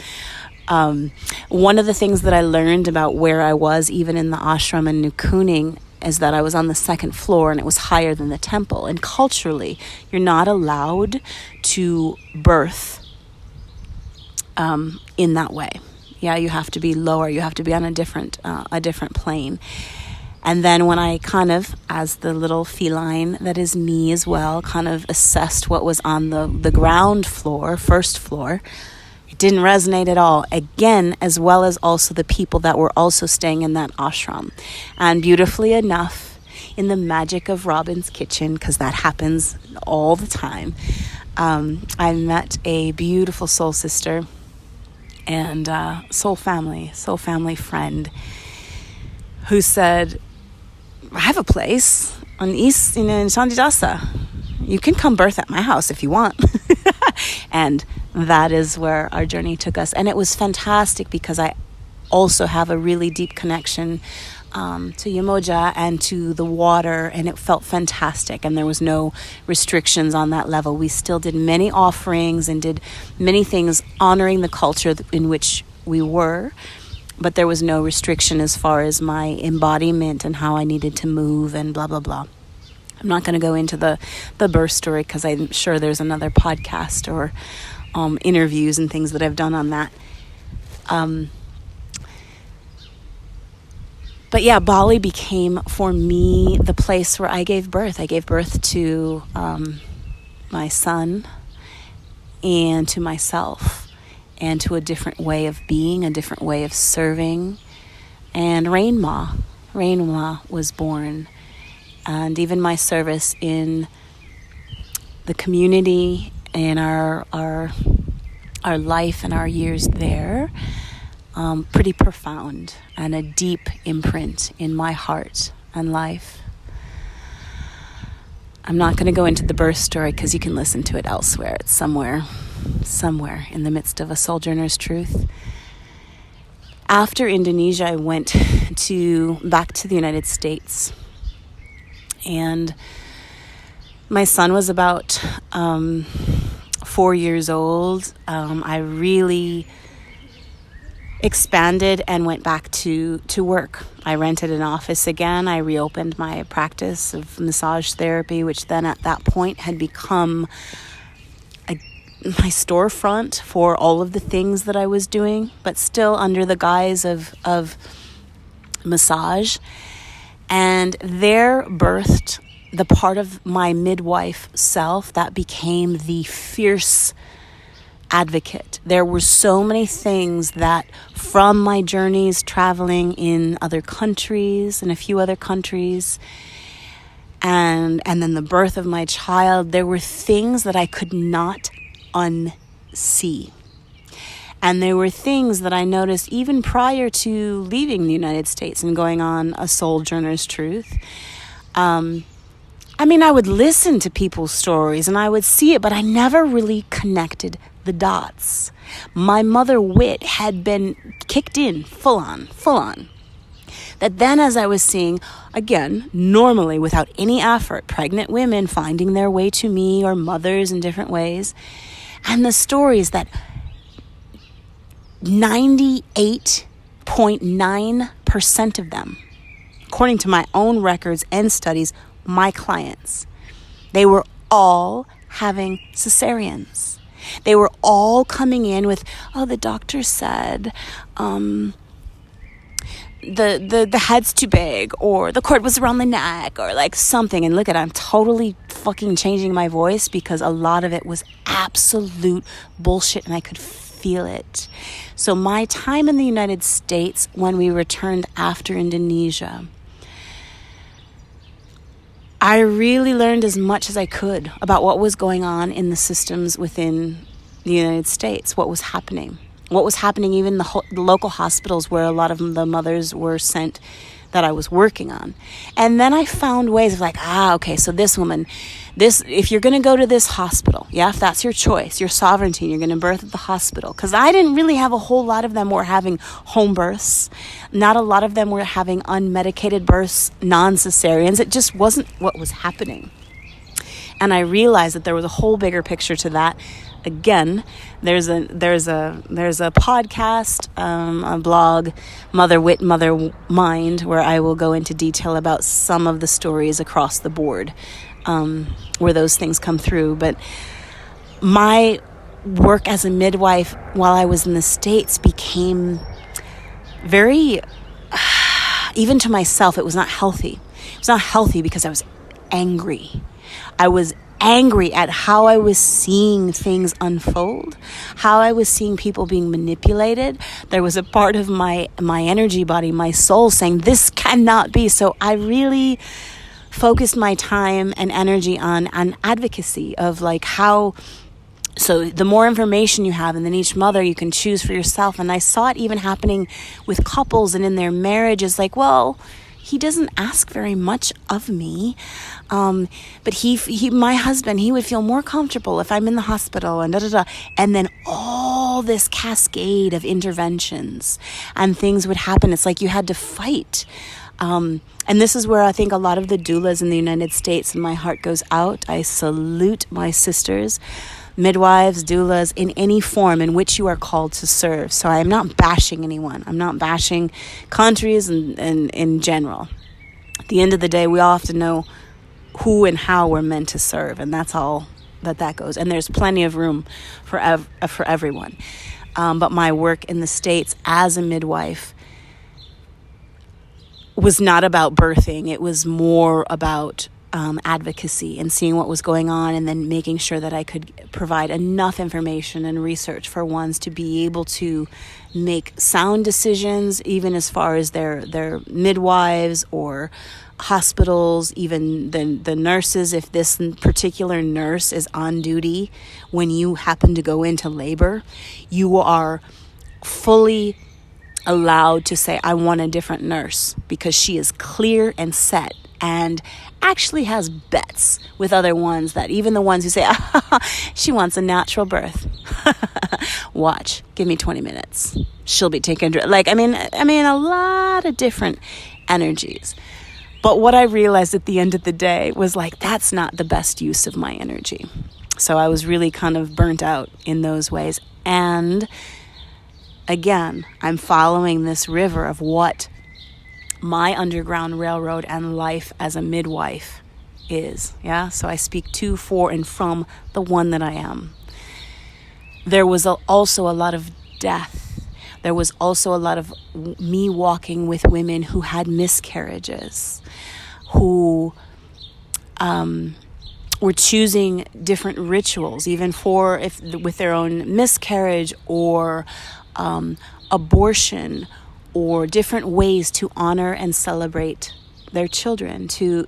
One of the things that I learned about where I was, even in the ashram in New Kuning, is that I was on the second floor and it was higher than the temple. And culturally, you're not allowed to birth in that way. Yeah, you have to be lower. You have to be on a different plane. And then when I kind of, as the little feline that is me as well, kind of assessed what was on the ground floor, first floor, it didn't resonate at all. Again, as well as also the people that were also staying in that ashram. And beautifully enough, in the magic of Robin's kitchen, because that happens all the time, I met a beautiful soul sister and soul family friend who said, I have a place on East, in Chandidasa. You can come birth at my house if you want. And that is where our journey took us. And it was fantastic because I also have a really deep connection to Yamoja and to the water, and it felt fantastic. And there was no restrictions on that level. We still did many offerings and did many things honoring the culture in which we were. But there was no restriction as far as my embodiment and how I needed to move and blah, blah, blah. I'm not going to go into the birth story because I'm sure there's another podcast or interviews and things that I've done on that. But yeah, Bali became for me the place where I gave birth. I gave birth to my son and to myself, and to a different way of being, a different way of serving. And RainMa was born. And even my service in the community and our life and our years there, pretty profound and a deep imprint in my heart and life. I'm not going to go into the birth story because you can listen to it elsewhere. It's somewhere in the midst of a SoulJourner's truth. After Indonesia, I went back to the United States, and my son was about 4 years old. I really expanded and went back to work. I rented an office again. I reopened my practice of massage therapy, which then at that point had become my storefront for all of the things that I was doing, but still under the guise of massage. And there birthed the part of my midwife self that became the fierce advocate. There were so many things that from my journeys traveling in other countries, in a few other countries, and then the birth of my child, there were things that I could not unsee. And there were things that I noticed even prior to leaving the United States and going on a SoulJourner's truth. I would listen to people's stories and I would see it, but I never really connected the dots. My mother wit had been kicked in full on. That then as I was seeing, again, normally without any effort, pregnant women finding their way to me or mothers in different ways, and the stories that 98.9% of them, according to my own records and studies, my clients, they were all having cesareans. They were all coming in with, oh, the doctor said, the head's too big, or the cord was around the neck, or like something. And look at, I'm totally fucking changing my voice because a lot of it was absolute bullshit and I could feel it. So my time in the United States, when we returned after Indonesia, I really learned as much as I could about what was going on in the systems within the United States, what was happening even in the local hospitals where a lot of the mothers were sent that I was working on. And then I found ways of like, okay, so this woman, if you're going to go to this hospital, if that's your choice, your sovereignty, and you're going to birth at the hospital. Because I didn't really have a whole lot of them were having home births. Not a lot of them were having unmedicated births, non-cesareans. It just wasn't what was happening. And I realized that there was a whole bigger picture to that. Again, there's a podcast, a blog, Mother Wit, Mother Mind, where I will go into detail about some of the stories across the board, where those things come through. But my work as a midwife while I was in the States became very, even to myself, it was not healthy. It was not healthy because I was angry. I was angry at how I was seeing things unfold, how I was seeing people being manipulated. There was a part of my energy body, my soul, saying this cannot be. So I really focused my time and energy on advocacy of like how, so the more information you have, and then each mother you can choose for yourself. And I saw it even happening with couples and in their marriages, like, well, he doesn't ask very much of me. But he, my husband, he would feel more comfortable if I'm in the hospital and And then all this cascade of interventions and things would happen. It's like you had to fight. And this is where I think a lot of the doulas in the United States, and my heart goes out. I salute my sisters, midwives, doulas, in any form in which you are called to serve. So I am not bashing anyone. I'm not bashing countries and in general. At the end of the day, we all have to know who and how we're meant to serve, and that's all that goes. And there's plenty of room for everyone. But my work in the States as a midwife was not about birthing. It was more about advocacy and seeing what was going on, and then making sure that I could provide enough information and research for ones to be able to make sound decisions, even as far as their midwives or hospitals, even the nurses. If this particular nurse is on duty when you happen to go into labor, you are fully allowed to say, I want a different nurse, because she is clear and set and actually has bets with other ones, that even the ones who say, she wants a natural birth. Watch, give me 20 minutes. She'll be taken. Like, I mean, a lot of different energies. But what I realized at the end of the day was like, that's not the best use of my energy. So I was really kind of burnt out in those ways. And again, I'm following this river of what my Underground Railroad and life as a midwife is. So I speak to, for, and from the one that I am. There was also a lot of death. There was also a lot of me walking with women who had miscarriages, who were choosing different rituals, even with their own miscarriage or abortion, or different ways to honor and celebrate their children, to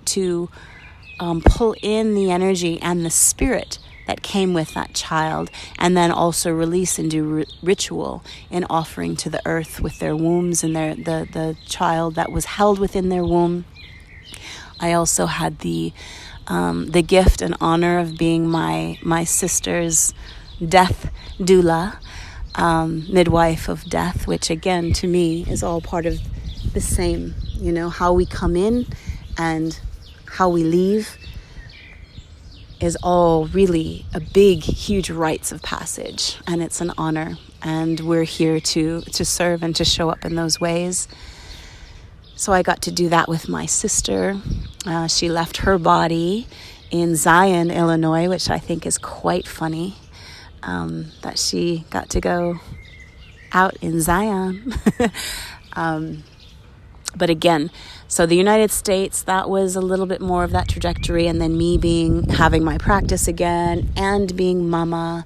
pull in the energy and the spirit that came with that child, and then also release and do ritual in offering to the earth with their wombs and the child that was held within their womb. I also had the gift and honor of being my sister's death doula, midwife of death, which again to me is all part of the same, how we come in and how we leave is all really a big, huge rites of passage, and it's an honor, and we're here to serve and to show up in those ways. So I got to do that with my sister. She left her body in Zion, Illinois, which I think is quite funny. that she got to go out in Zion. But again, so the United States, that was a little bit more of that trajectory. And then me having my practice again and being mama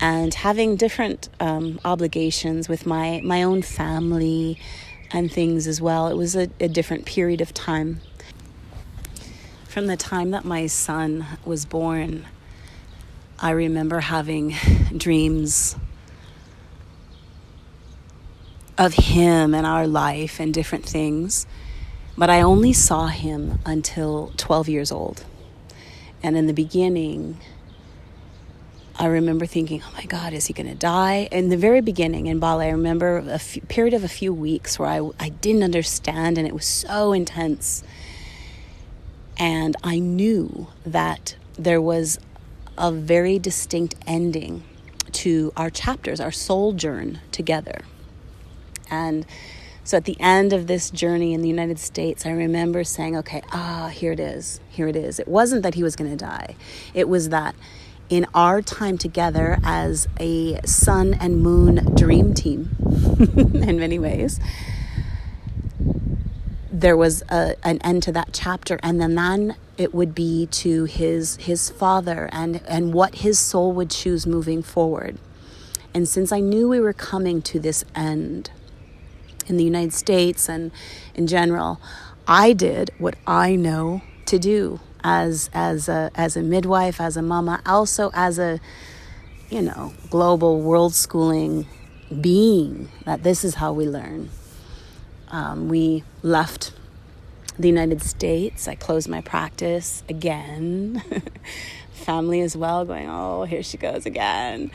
and having different obligations with my own family and things as well. It was a different period of time. From the time that my son was born, I remember having dreams of him and our life and different things, but I only saw him until 12 years old. And in the beginning, I remember thinking, oh my God, is he going to die? In the very beginning in Bali, I remember a period of a few weeks where I didn't understand, and it was so intense. And I knew that there was a very distinct ending to our chapters, our SoulJourn together. And so at the end of this journey in the United States, I remember saying, okay, here it is. It wasn't that he was going to die. It was that in our time together as a sun and moon dream team, in many ways, there was an end to that chapter. And then it would be to his father and what his soul would choose moving forward. And since I knew we were coming to this end, in the United States and in general, I did what I know to do as a midwife, as a mama, also as a global world schooling being, that this is how we learn. We left the United States. I closed my practice again. Family as well, going, oh, here she goes again.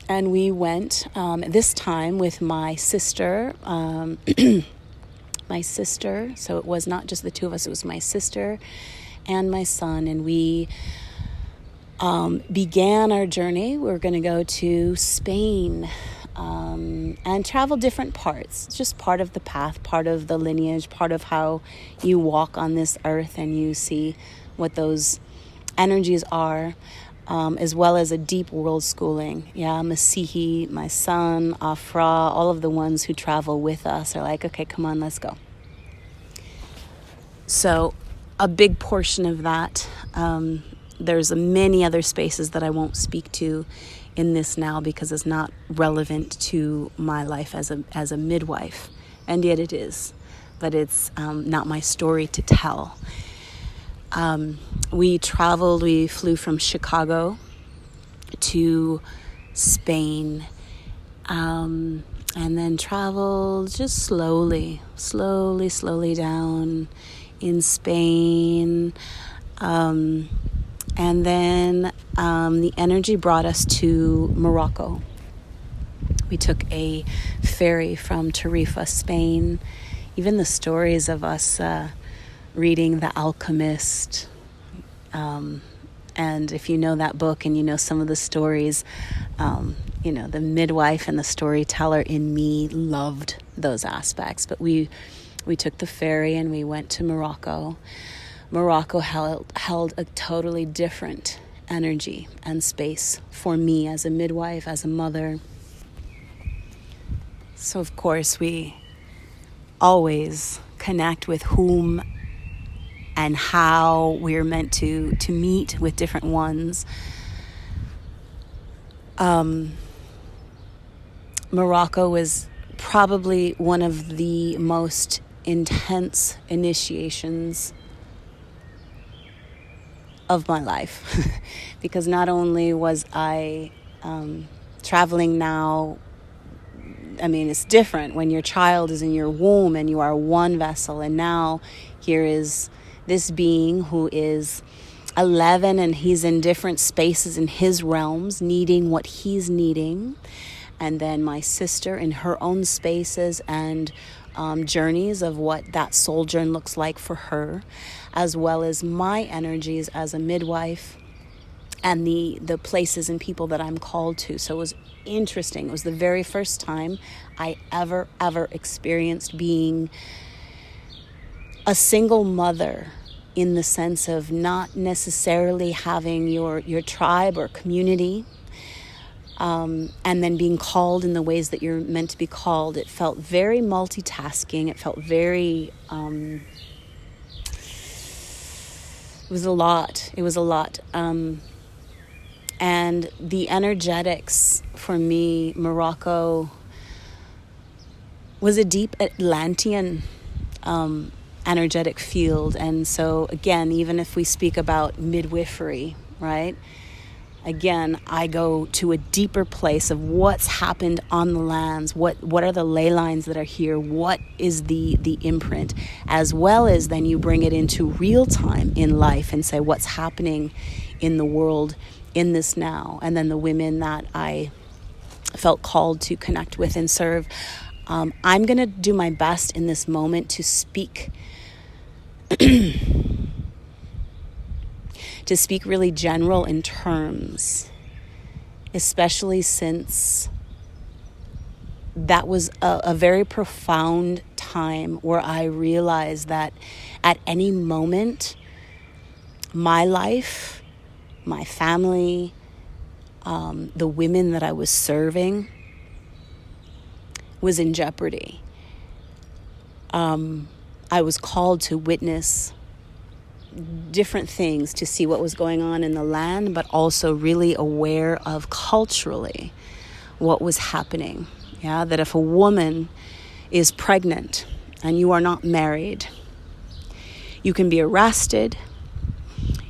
And we went this time with my sister, so it was not just the two of us, it was my sister and my son, and we began our journey. We were going to go to Spain and travel different parts. It's just part of the path, part of the lineage, part of how you walk on this earth and you see what those energies are. As well as a deep world schooling. Yeah, Masihi, my son, Afra, all of the ones who travel with us are like, okay, come on, let's go. So a big portion of that, there's many other spaces that I won't speak to in this now because it's not relevant to my life as a midwife. And yet it is, but it's not my story to tell. We flew from Chicago to Spain, and then traveled just slowly down in Spain. And then the energy brought us to Morocco. We took a ferry from Tarifa, Spain. Even the stories of us reading The Alchemist, and if you know that book and you know some of the stories, the midwife and the storyteller in me loved those aspects. But we took the ferry and we went to Morocco. Morocco held a totally different energy and space for me as a midwife, as a mother. So of course we always connect with whom and how we're meant to meet with different ones. Morocco was probably one of the most intense initiations of my life because not only was I traveling now, I mean, it's different when your child is in your womb and you are one vessel, and now here is this being who is 11 and he's in different spaces in his realms needing what he's needing, and then my sister in her own spaces and journeys of what that SoulJourn looks like for her, as well as my energies as a midwife and the places and people that I'm called to. So it was interesting. It was the very first time I ever experienced being a single mother in the sense of not necessarily having your tribe or community, and then being called in the ways that you're meant to be called. It felt very multitasking. It felt very, it was a lot. And the energetics for me, Morocco was a deep Atlantean energetic field. And so again, even if we speak about midwifery, right? Again, I go to a deeper place of what's happened on the lands, what are the ley lines that are here, what is the imprint, as well as then you bring it into real time in life and say what's happening in the world in this now. And then the women that I felt called to connect with and serve. I'm going to do my best in this moment to speak to speak really general in terms, especially since that was a very profound time where I realized that at any moment, my life, my family, the women that I was serving was in jeopardy. I was called to witness different things, to see what was going on in the land, but also really aware of culturally what was happening. Yeah, that if a woman is pregnant and you are not married, you can be arrested.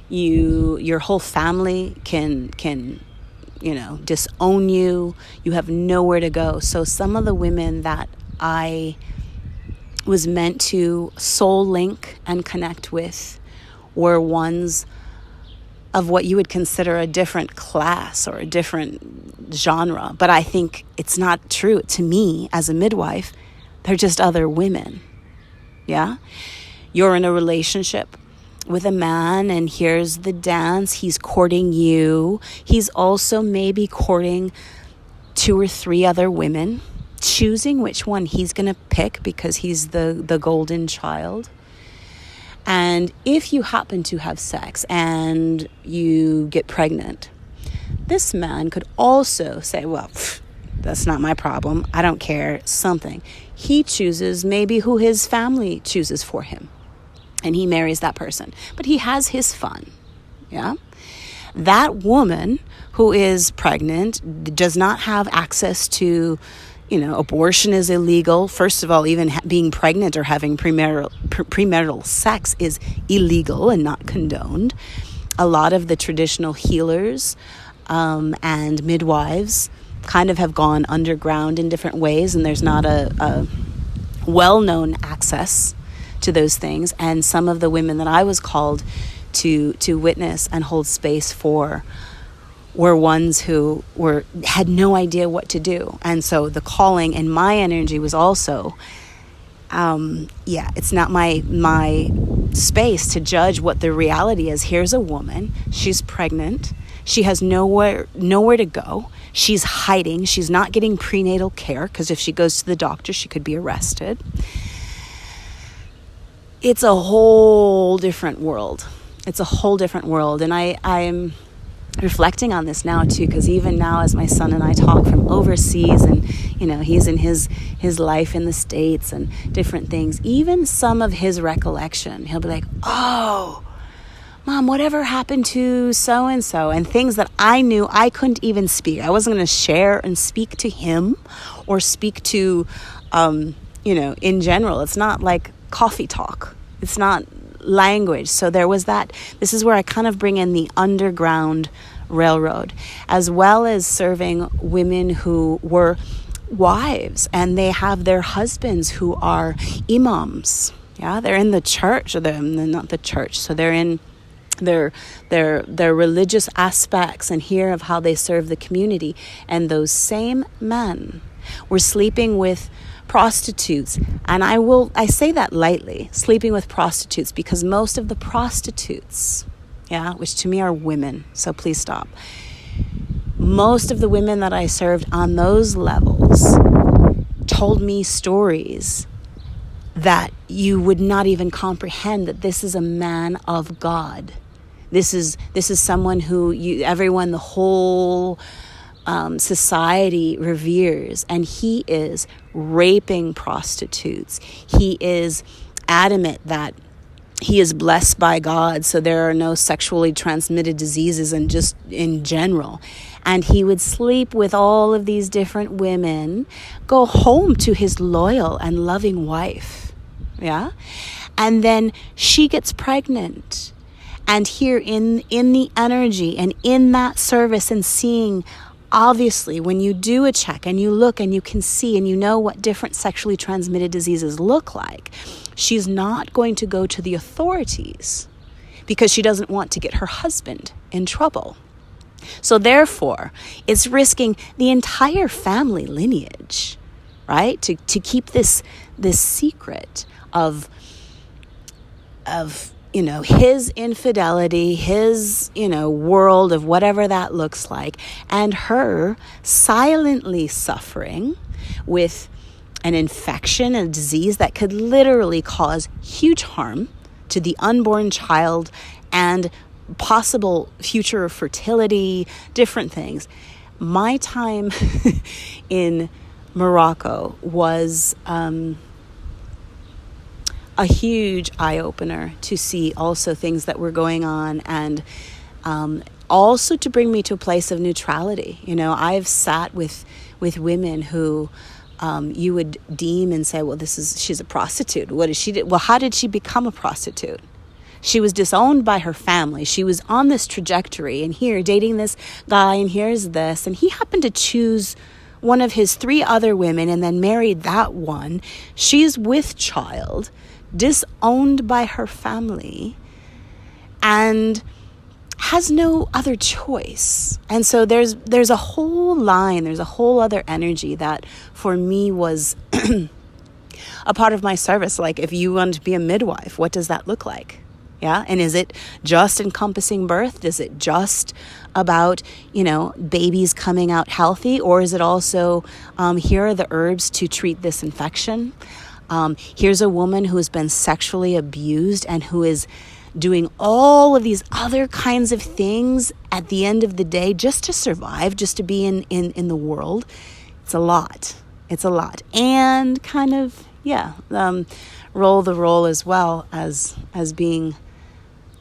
Your whole family can disown you. You have nowhere to go. So some of the women that I was meant to soul link and connect with were ones of what you would consider a different class or a different genre. But I think it's not true. To me, as a midwife, they're just other women. Yeah? You're in a relationship with a man, and here's the dance. He's courting you. He's also maybe courting 2 or 3 other women, choosing which one he's going to pick because he's the golden child. And if you happen to have sex and you get pregnant, this man could also say, well, that's not my problem. I don't care, something. He chooses maybe who his family chooses for him, and he marries that person. But he has his fun, yeah? That woman who is pregnant does not have access to, abortion is illegal. First of all, even being pregnant or having premarital sex is illegal and not condoned. A lot of the traditional healers and midwives kind of have gone underground in different ways, and there's not a well-known access to those things. And some of the women that I was called to witness and hold space for were ones who had no idea what to do. And so the calling and my energy was also, it's not my space to judge what the reality is. Here's a woman, she's pregnant, she has nowhere to go, she's hiding, she's not getting prenatal care because if she goes to the doctor, she could be arrested. It's a whole different world. And I'm reflecting on this now too, because even now as my son and I talk from overseas, and he's in his life in the States and different things, even some of his recollection, he'll be like, oh, Mom, whatever happened to so-and-so, and things that I knew I couldn't even speak. I wasn't going to share and speak to him or speak to, in general. It's not like coffee talk. It's not language. So there was that. This is where I kind of bring in the underground railroad, as well as serving women who were wives and they have their husbands who are imams. Yeah, they're in the church, or they're not the church. So they're in their religious aspects and hear of how they serve the community. And those same men were sleeping with prostitutes. And I say that lightly, sleeping with prostitutes, because most of the prostitutes, which to me are women, so please stop. Most of the women that I served on those levels told me stories that you would not even comprehend that this is a man of God. This is someone who everyone, the whole society reveres, and he is raping prostitutes. He is adamant that he is blessed by God, so there are no sexually transmitted diseases, and just in general. And he would sleep with all of these different women, go home to his loyal and loving wife. Yeah? And then she gets pregnant. And here in the energy and in that service, and seeing, obviously, when you do a check and you look and you can see and you know what different sexually transmitted diseases look like, she's not going to go to the authorities because she doesn't want to get her husband in trouble. So therefore, it's risking the entire family lineage, right? To keep this secret of his infidelity, his, world of whatever that looks like, and her silently suffering with an infection, a disease that could literally cause huge harm to the unborn child and possible future fertility, different things. My time in Morocco was a huge eye-opener to see also things that were going on, and also to bring me to a place of neutrality. I've sat with women who you would deem and say, well, she's a prostitute. What did she do? Well, how did she become a prostitute? She was disowned by her family. She was on this trajectory, and here dating this guy, and here's this, and he happened to choose one of his 3 other women and then married that one. She's with child, disowned by her family, and has no other choice. And so there's a whole line, there's a whole other energy that for me was a part of my service. Like, if you want to be a midwife, what does that look like? Yeah. And is it just encompassing birth? Is it just about, babies coming out healthy? Or is it also, here are the herbs to treat this infection? Here's a woman who has been sexually abused and who is doing all of these other kinds of things at the end of the day just to survive, just to be in the world. It's a lot. And kind of, roll the role as well as being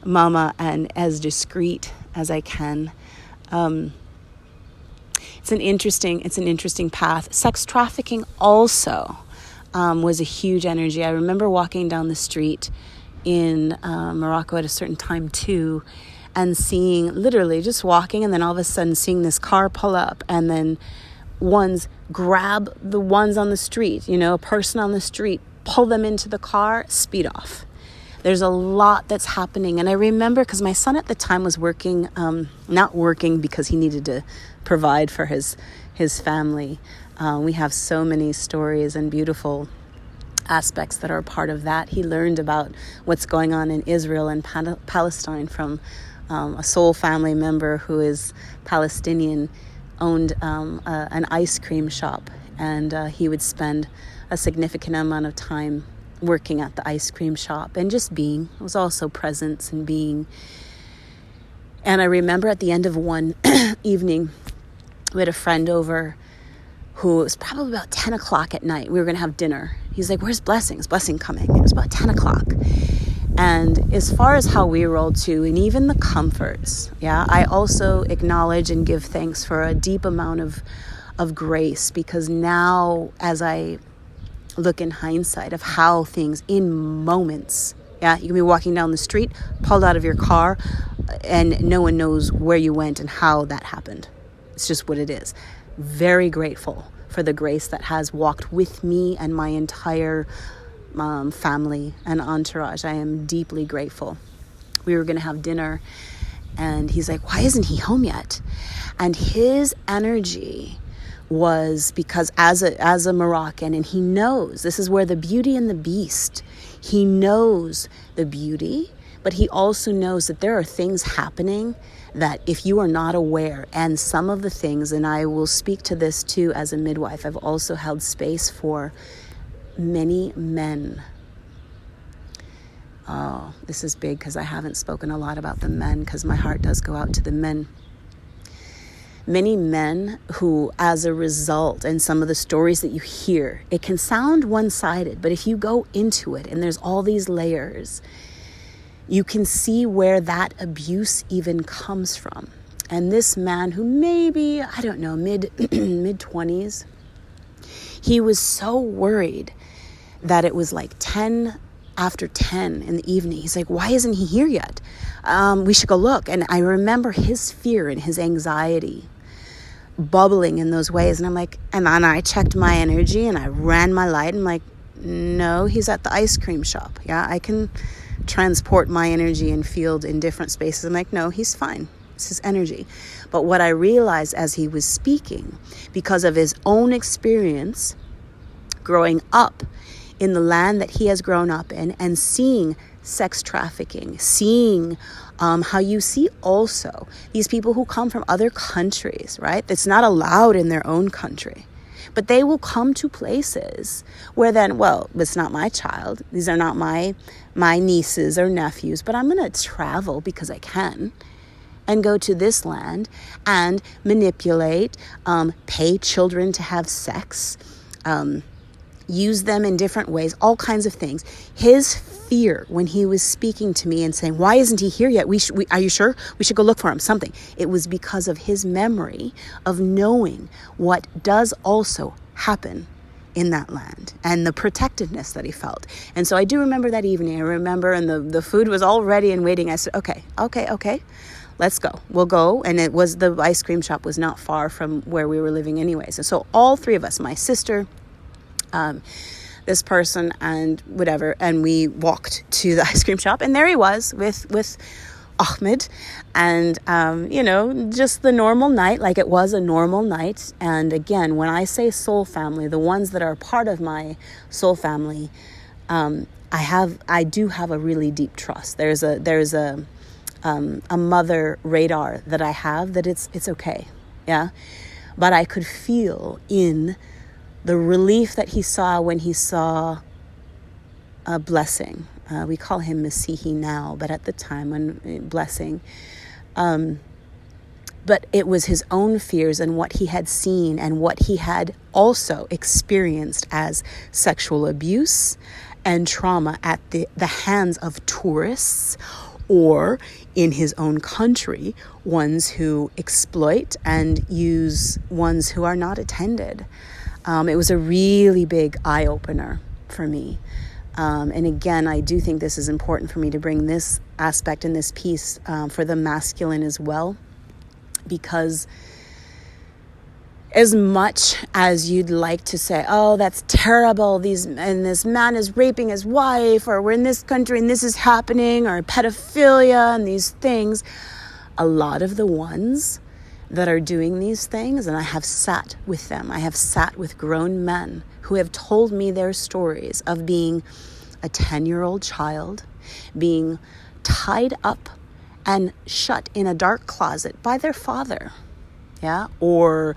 mama and as discreet as I can. It's an interesting path. Sex trafficking also was a huge energy. I remember walking down the street in Morocco at a certain time too, and seeing, literally just walking, and then all of a sudden seeing this car pull up, and then ones grab the ones on the street, a person on the street, pull them into the car, speed off. There's a lot that's happening. And I remember, because my son at the time was working, not working because he needed to provide for his family. We have so many stories and beautiful aspects that are a part of that. He learned about what's going on in Israel and Palestine from a soul family member who is Palestinian, owned an ice cream shop, and he would spend a significant amount of time working at the ice cream shop and just being. It was also presence and being. And I remember at the end of one evening, we had a friend over who, it was probably about 10 o'clock at night. We were going to have dinner. He's like, where's Blessing? Is Blessing coming? It was about 10 o'clock. And as far as how we roll too, and even the comforts, I also acknowledge and give thanks for a deep amount of grace, because now as I look in hindsight of how things in moments, you can be walking down the street, pulled out of your car, and no one knows where you went and how that happened. It's just what it is. Very grateful for the grace that has walked with me and my entire family and entourage. I am deeply grateful. We were going to have dinner, and he's like, why isn't he home yet? And his energy was, because as a Moroccan, and he knows this is where the beauty and the beast, he knows the beauty, but he also knows that there are things happening that if you are not aware, and some of the things, and I will speak to this too as a midwife, I've also held space for many men Oh, this is big because I haven't spoken a lot about the men, because my heart does go out to the men. Many men who, as a result, and some of the stories that you hear, it can sound one-sided, but if you go into it and there's all these layers, you can see where that abuse even comes from. And this man who maybe, I don't know, mid-20s, he was so worried that it was like 10 after 10 in the evening. He's like, why isn't he here yet? We should go look. And I remember his fear and his anxiety bubbling in those ways. And I'm like, and then I checked my energy and I ran my light. And I'm like, no, he's at the ice cream shop. Yeah, I can transport my energy and field in different spaces. I'm like, no, he's fine. It's his energy. But what I realized as he was speaking, because of his own experience growing up in the land that he has grown up in, and seeing sex trafficking, seeing how you see also these people who come from other countries, right? That's not allowed in their own country. But they will come to places where then, well, it's not my child. These are not my nieces or nephews, but I'm going to travel because I can and go to this land and manipulate, pay children to have sex, use them in different ways, all kinds of things. His fear when he was speaking to me and saying, why isn't he here yet? Are you sure? We should go look for him, something. It was because of his memory of knowing what does also happen in that land and the protectiveness that he felt. And so I do remember that evening. I remember, and the food was all ready and waiting. I said, okay. Let's go. We'll go. And the ice cream shop was not far from where we were living anyways. And so all three of us, my sister, this person, and whatever, and we walked to the ice cream shop, and there he was with Ahmed, and just the normal night, like it was a normal night. And again, when I say soul family, the ones that are part of my soul family, I do have a really deep trust. There's a mother radar that I have, that it's okay, yeah. But I could feel in the relief that he saw when he saw a blessing. We call him Masihi now, but at the time, when blessing. But it was his own fears and what he had seen and what he had also experienced as sexual abuse and trauma at the hands of tourists, or in his own country, ones who exploit and use ones who are not attended. It was a really big eye-opener for me. And again, I do think this is important for me to bring this aspect and this piece for the masculine as well, because as much as you'd like to say, oh, that's terrible, this man is raping his wife, or we're in this country and this is happening, or pedophilia and these things, a lot of the ones that are doing these things, and I have sat with them. I have sat with grown men who have told me their stories of being a 10-year-old child, being tied up and shut in a dark closet by their father, yeah, or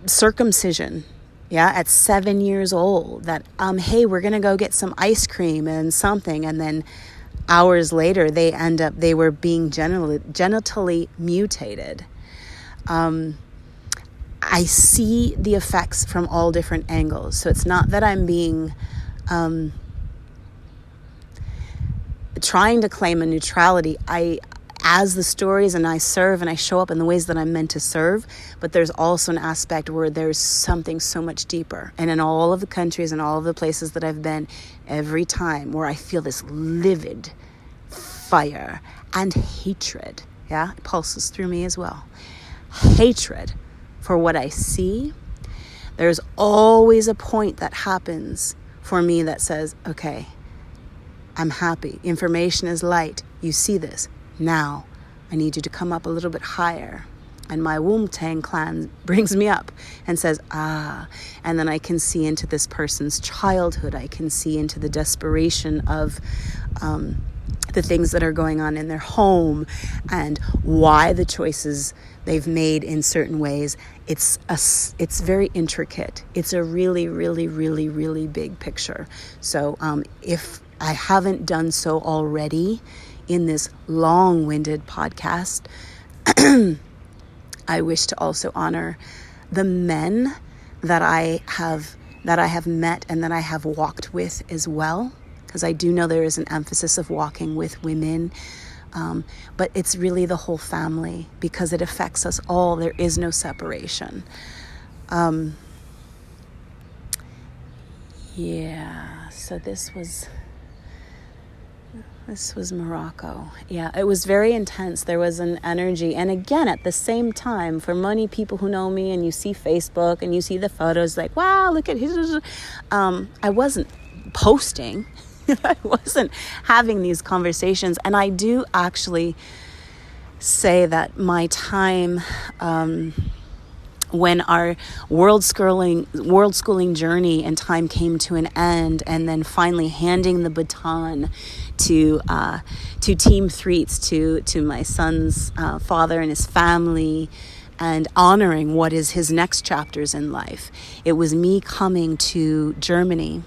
circumcision, yeah, at 7 years old, that, hey, we're going to go get some ice cream and something, and then hours later, they were being genitally mutated. I see the effects from all different angles. So it's not that I'm being, trying to claim a neutrality. As the stories, and I serve and I show up in the ways that I'm meant to serve, but there's also an aspect where there's something so much deeper. And in all of the countries and all of the places that I've been, every time where I feel this livid fire and hatred, yeah, it pulses through me as well. Hatred for what I see. There's always a point that happens for me that says, okay, I'm happy. Information is light. You see this. Now, I need you to come up a little bit higher. And my Womb Tang clan brings me up and says, and then I can see into this person's childhood. I can see into the desperation of the things that are going on in their home and why the choices they've made in certain ways. It's very intricate. It's a really, really, really, really big picture. So if I haven't done so already in this long-winded podcast, I wish to also honor the men that I have met and that I have walked with as well, because I do know there is an emphasis of walking with women, but it's really the whole family, because it affects us all. There is no separation. So this was Morocco. Yeah, it was very intense. There was an energy. And again, at the same time, for many people who know me and you see Facebook and you see the photos like, wow, look at his... I wasn't posting. I wasn't having these conversations. And I do actually say that my time... when our world schooling journey and time came to an end, and then finally handing the baton to Team Threats, to my son's father and his family, and honoring what is his next chapters in life. It was me coming to Germany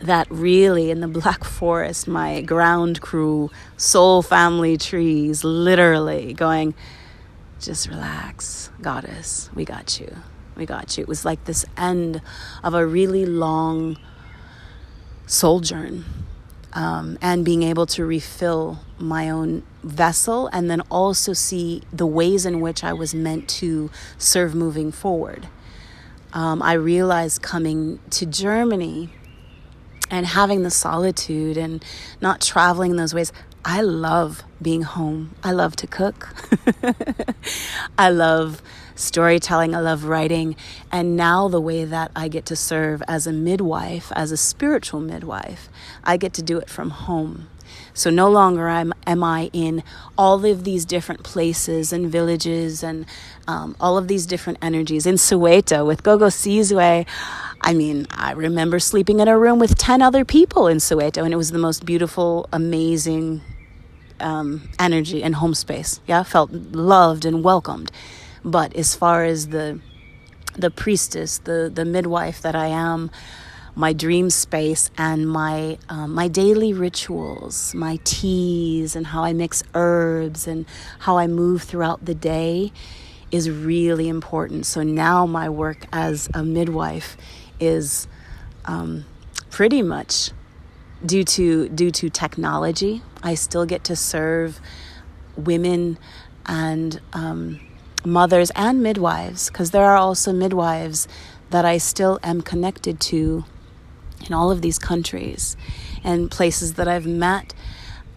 that really, in the Black Forest, my ground crew, soul family trees, literally going, just relax, goddess, we got you. It was like this end of a really long SoulJourn, and being able to refill my own vessel, and then also see the ways in which I was meant to serve moving forward. I realized coming to Germany and having the solitude and not traveling those ways, I love being home. I love to cook. I love storytelling. I love writing. And now the way that I get to serve as a midwife, as a spiritual midwife, I get to do it from home. So no longer am I in all of these different places and villages and all of these different energies. In Soweto with Gogo Sizwe, I mean, I remember sleeping in a room with 10 other people in Soweto, and it was the most beautiful, amazing energy and home space. Yeah, felt loved and welcomed. But as far as the priestess, the midwife that I am, my dream space and my daily rituals, my teas and how I mix herbs and how I move throughout the day is really important. So now my work as a midwife is pretty much due to technology. I still get to serve women and mothers and midwives, because there are also midwives that I still am connected to in all of these countries and places that I've met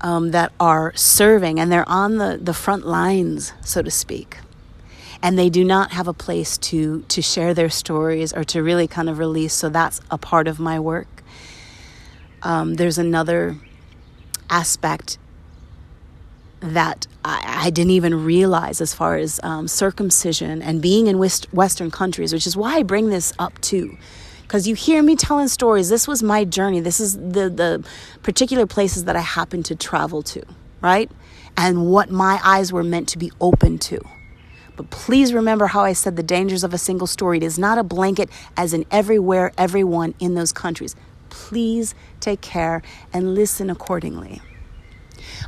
that are serving, and they're on the front lines, so to speak. And they do not have a place to share their stories or to really kind of release. So that's a part of my work. There's another aspect that I didn't even realize as far as circumcision and being in Western countries, which is why I bring this up too. Because you hear me telling stories. This was my journey. This is the particular places that I happened to travel to, right? And what my eyes were meant to be open to. But please remember how I said the dangers of a single story. It is not a blanket as in everywhere, everyone in those countries. Please take care and listen accordingly.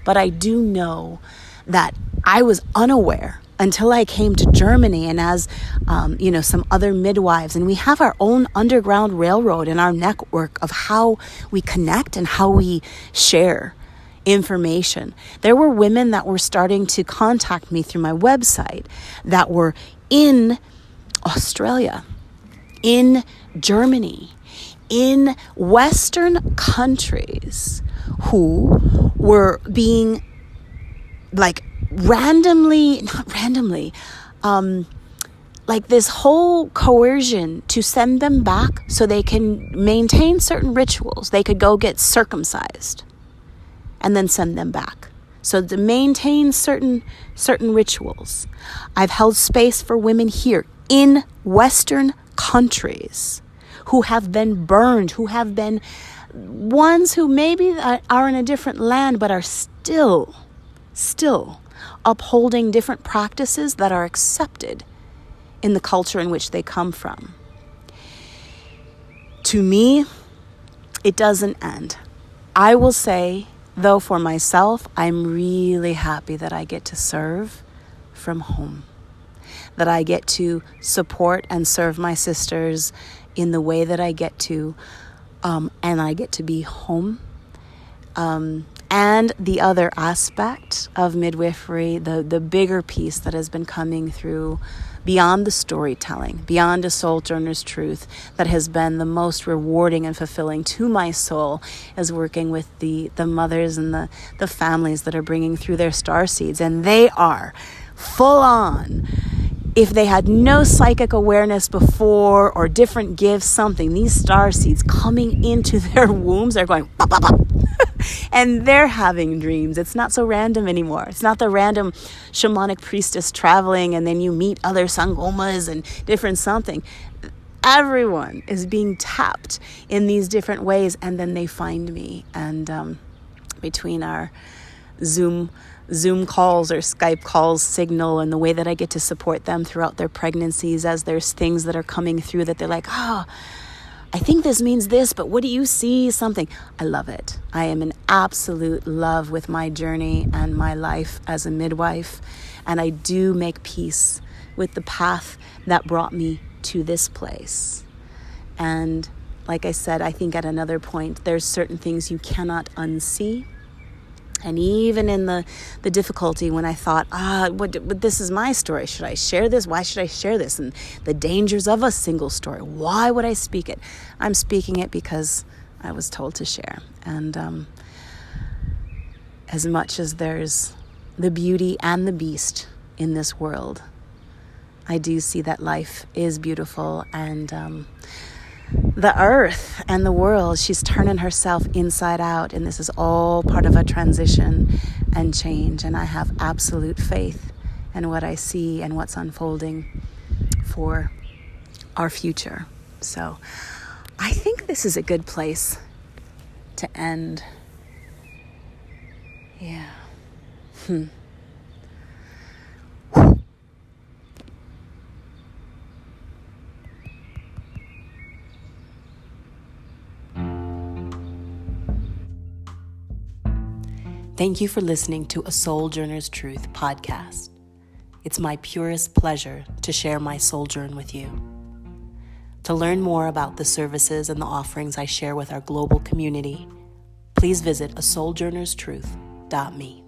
But I do know that I was unaware until I came to Germany, and as some other midwives, and we have our own underground railroad in our network of how we connect and how we share information. There were women that were starting to contact me through my website that were in Australia, in Germany, in Western countries, who were being like like this whole coercion to send them back so they can maintain certain rituals. They could go get circumcised and then send them back. So to maintain certain rituals. I've held space for women here in Western countries who have been burned, who have been ones who maybe are in a different land but are still upholding different practices that are accepted in the culture in which they come from. To me, it doesn't end. I will say, though, for myself, I'm really happy that I get to serve from home, that I get to support and serve my sisters in the way that I get to, and I get to be home. And the other aspect of midwifery, the bigger piece that has been coming through beyond the storytelling, beyond a SoulJourner's truth, that has been the most rewarding and fulfilling to my soul, is working with the mothers and the families that are bringing through their star seeds. And they are full on. If they had no psychic awareness before or different gifts, something, these star seeds coming into their wombs, they're going pop, pop, pop. And they're having dreams. It's not so random anymore. It's not the random shamanic priestess traveling and then you meet other sangomas and different something. Everyone is being tapped in these different ways, and then they find me. And between our Zoom calls or Skype calls, Signal, and the way that I get to support them throughout their pregnancies, as there's things that are coming through that they're like, I think this means this, but what do you see? Something. I love it. I am in absolute love with my journey and my life as a midwife. And I do make peace with the path that brought me to this place. And like I said, I think at another point, there's certain things you cannot unsee. And even in the difficulty when I thought, but this is my story. Should I share this? Why should I share this? And the dangers of a single story. Why would I speak it? I'm speaking it because I was told to share. And as much as there's the beauty and the beast in this world, I do see that life is beautiful, and the earth and the world, she's turning herself inside out, and this is all part of a transition and change. And I have absolute faith in what I see and what's unfolding for our future. So I think this is a good place to end. Yeah. Thank you for listening to a SoulJourner's Truth podcast. It's my purest pleasure to share my SoulJourn with you. To learn more about the services and the offerings I share with our global community, please visit asouljournerstruth.me.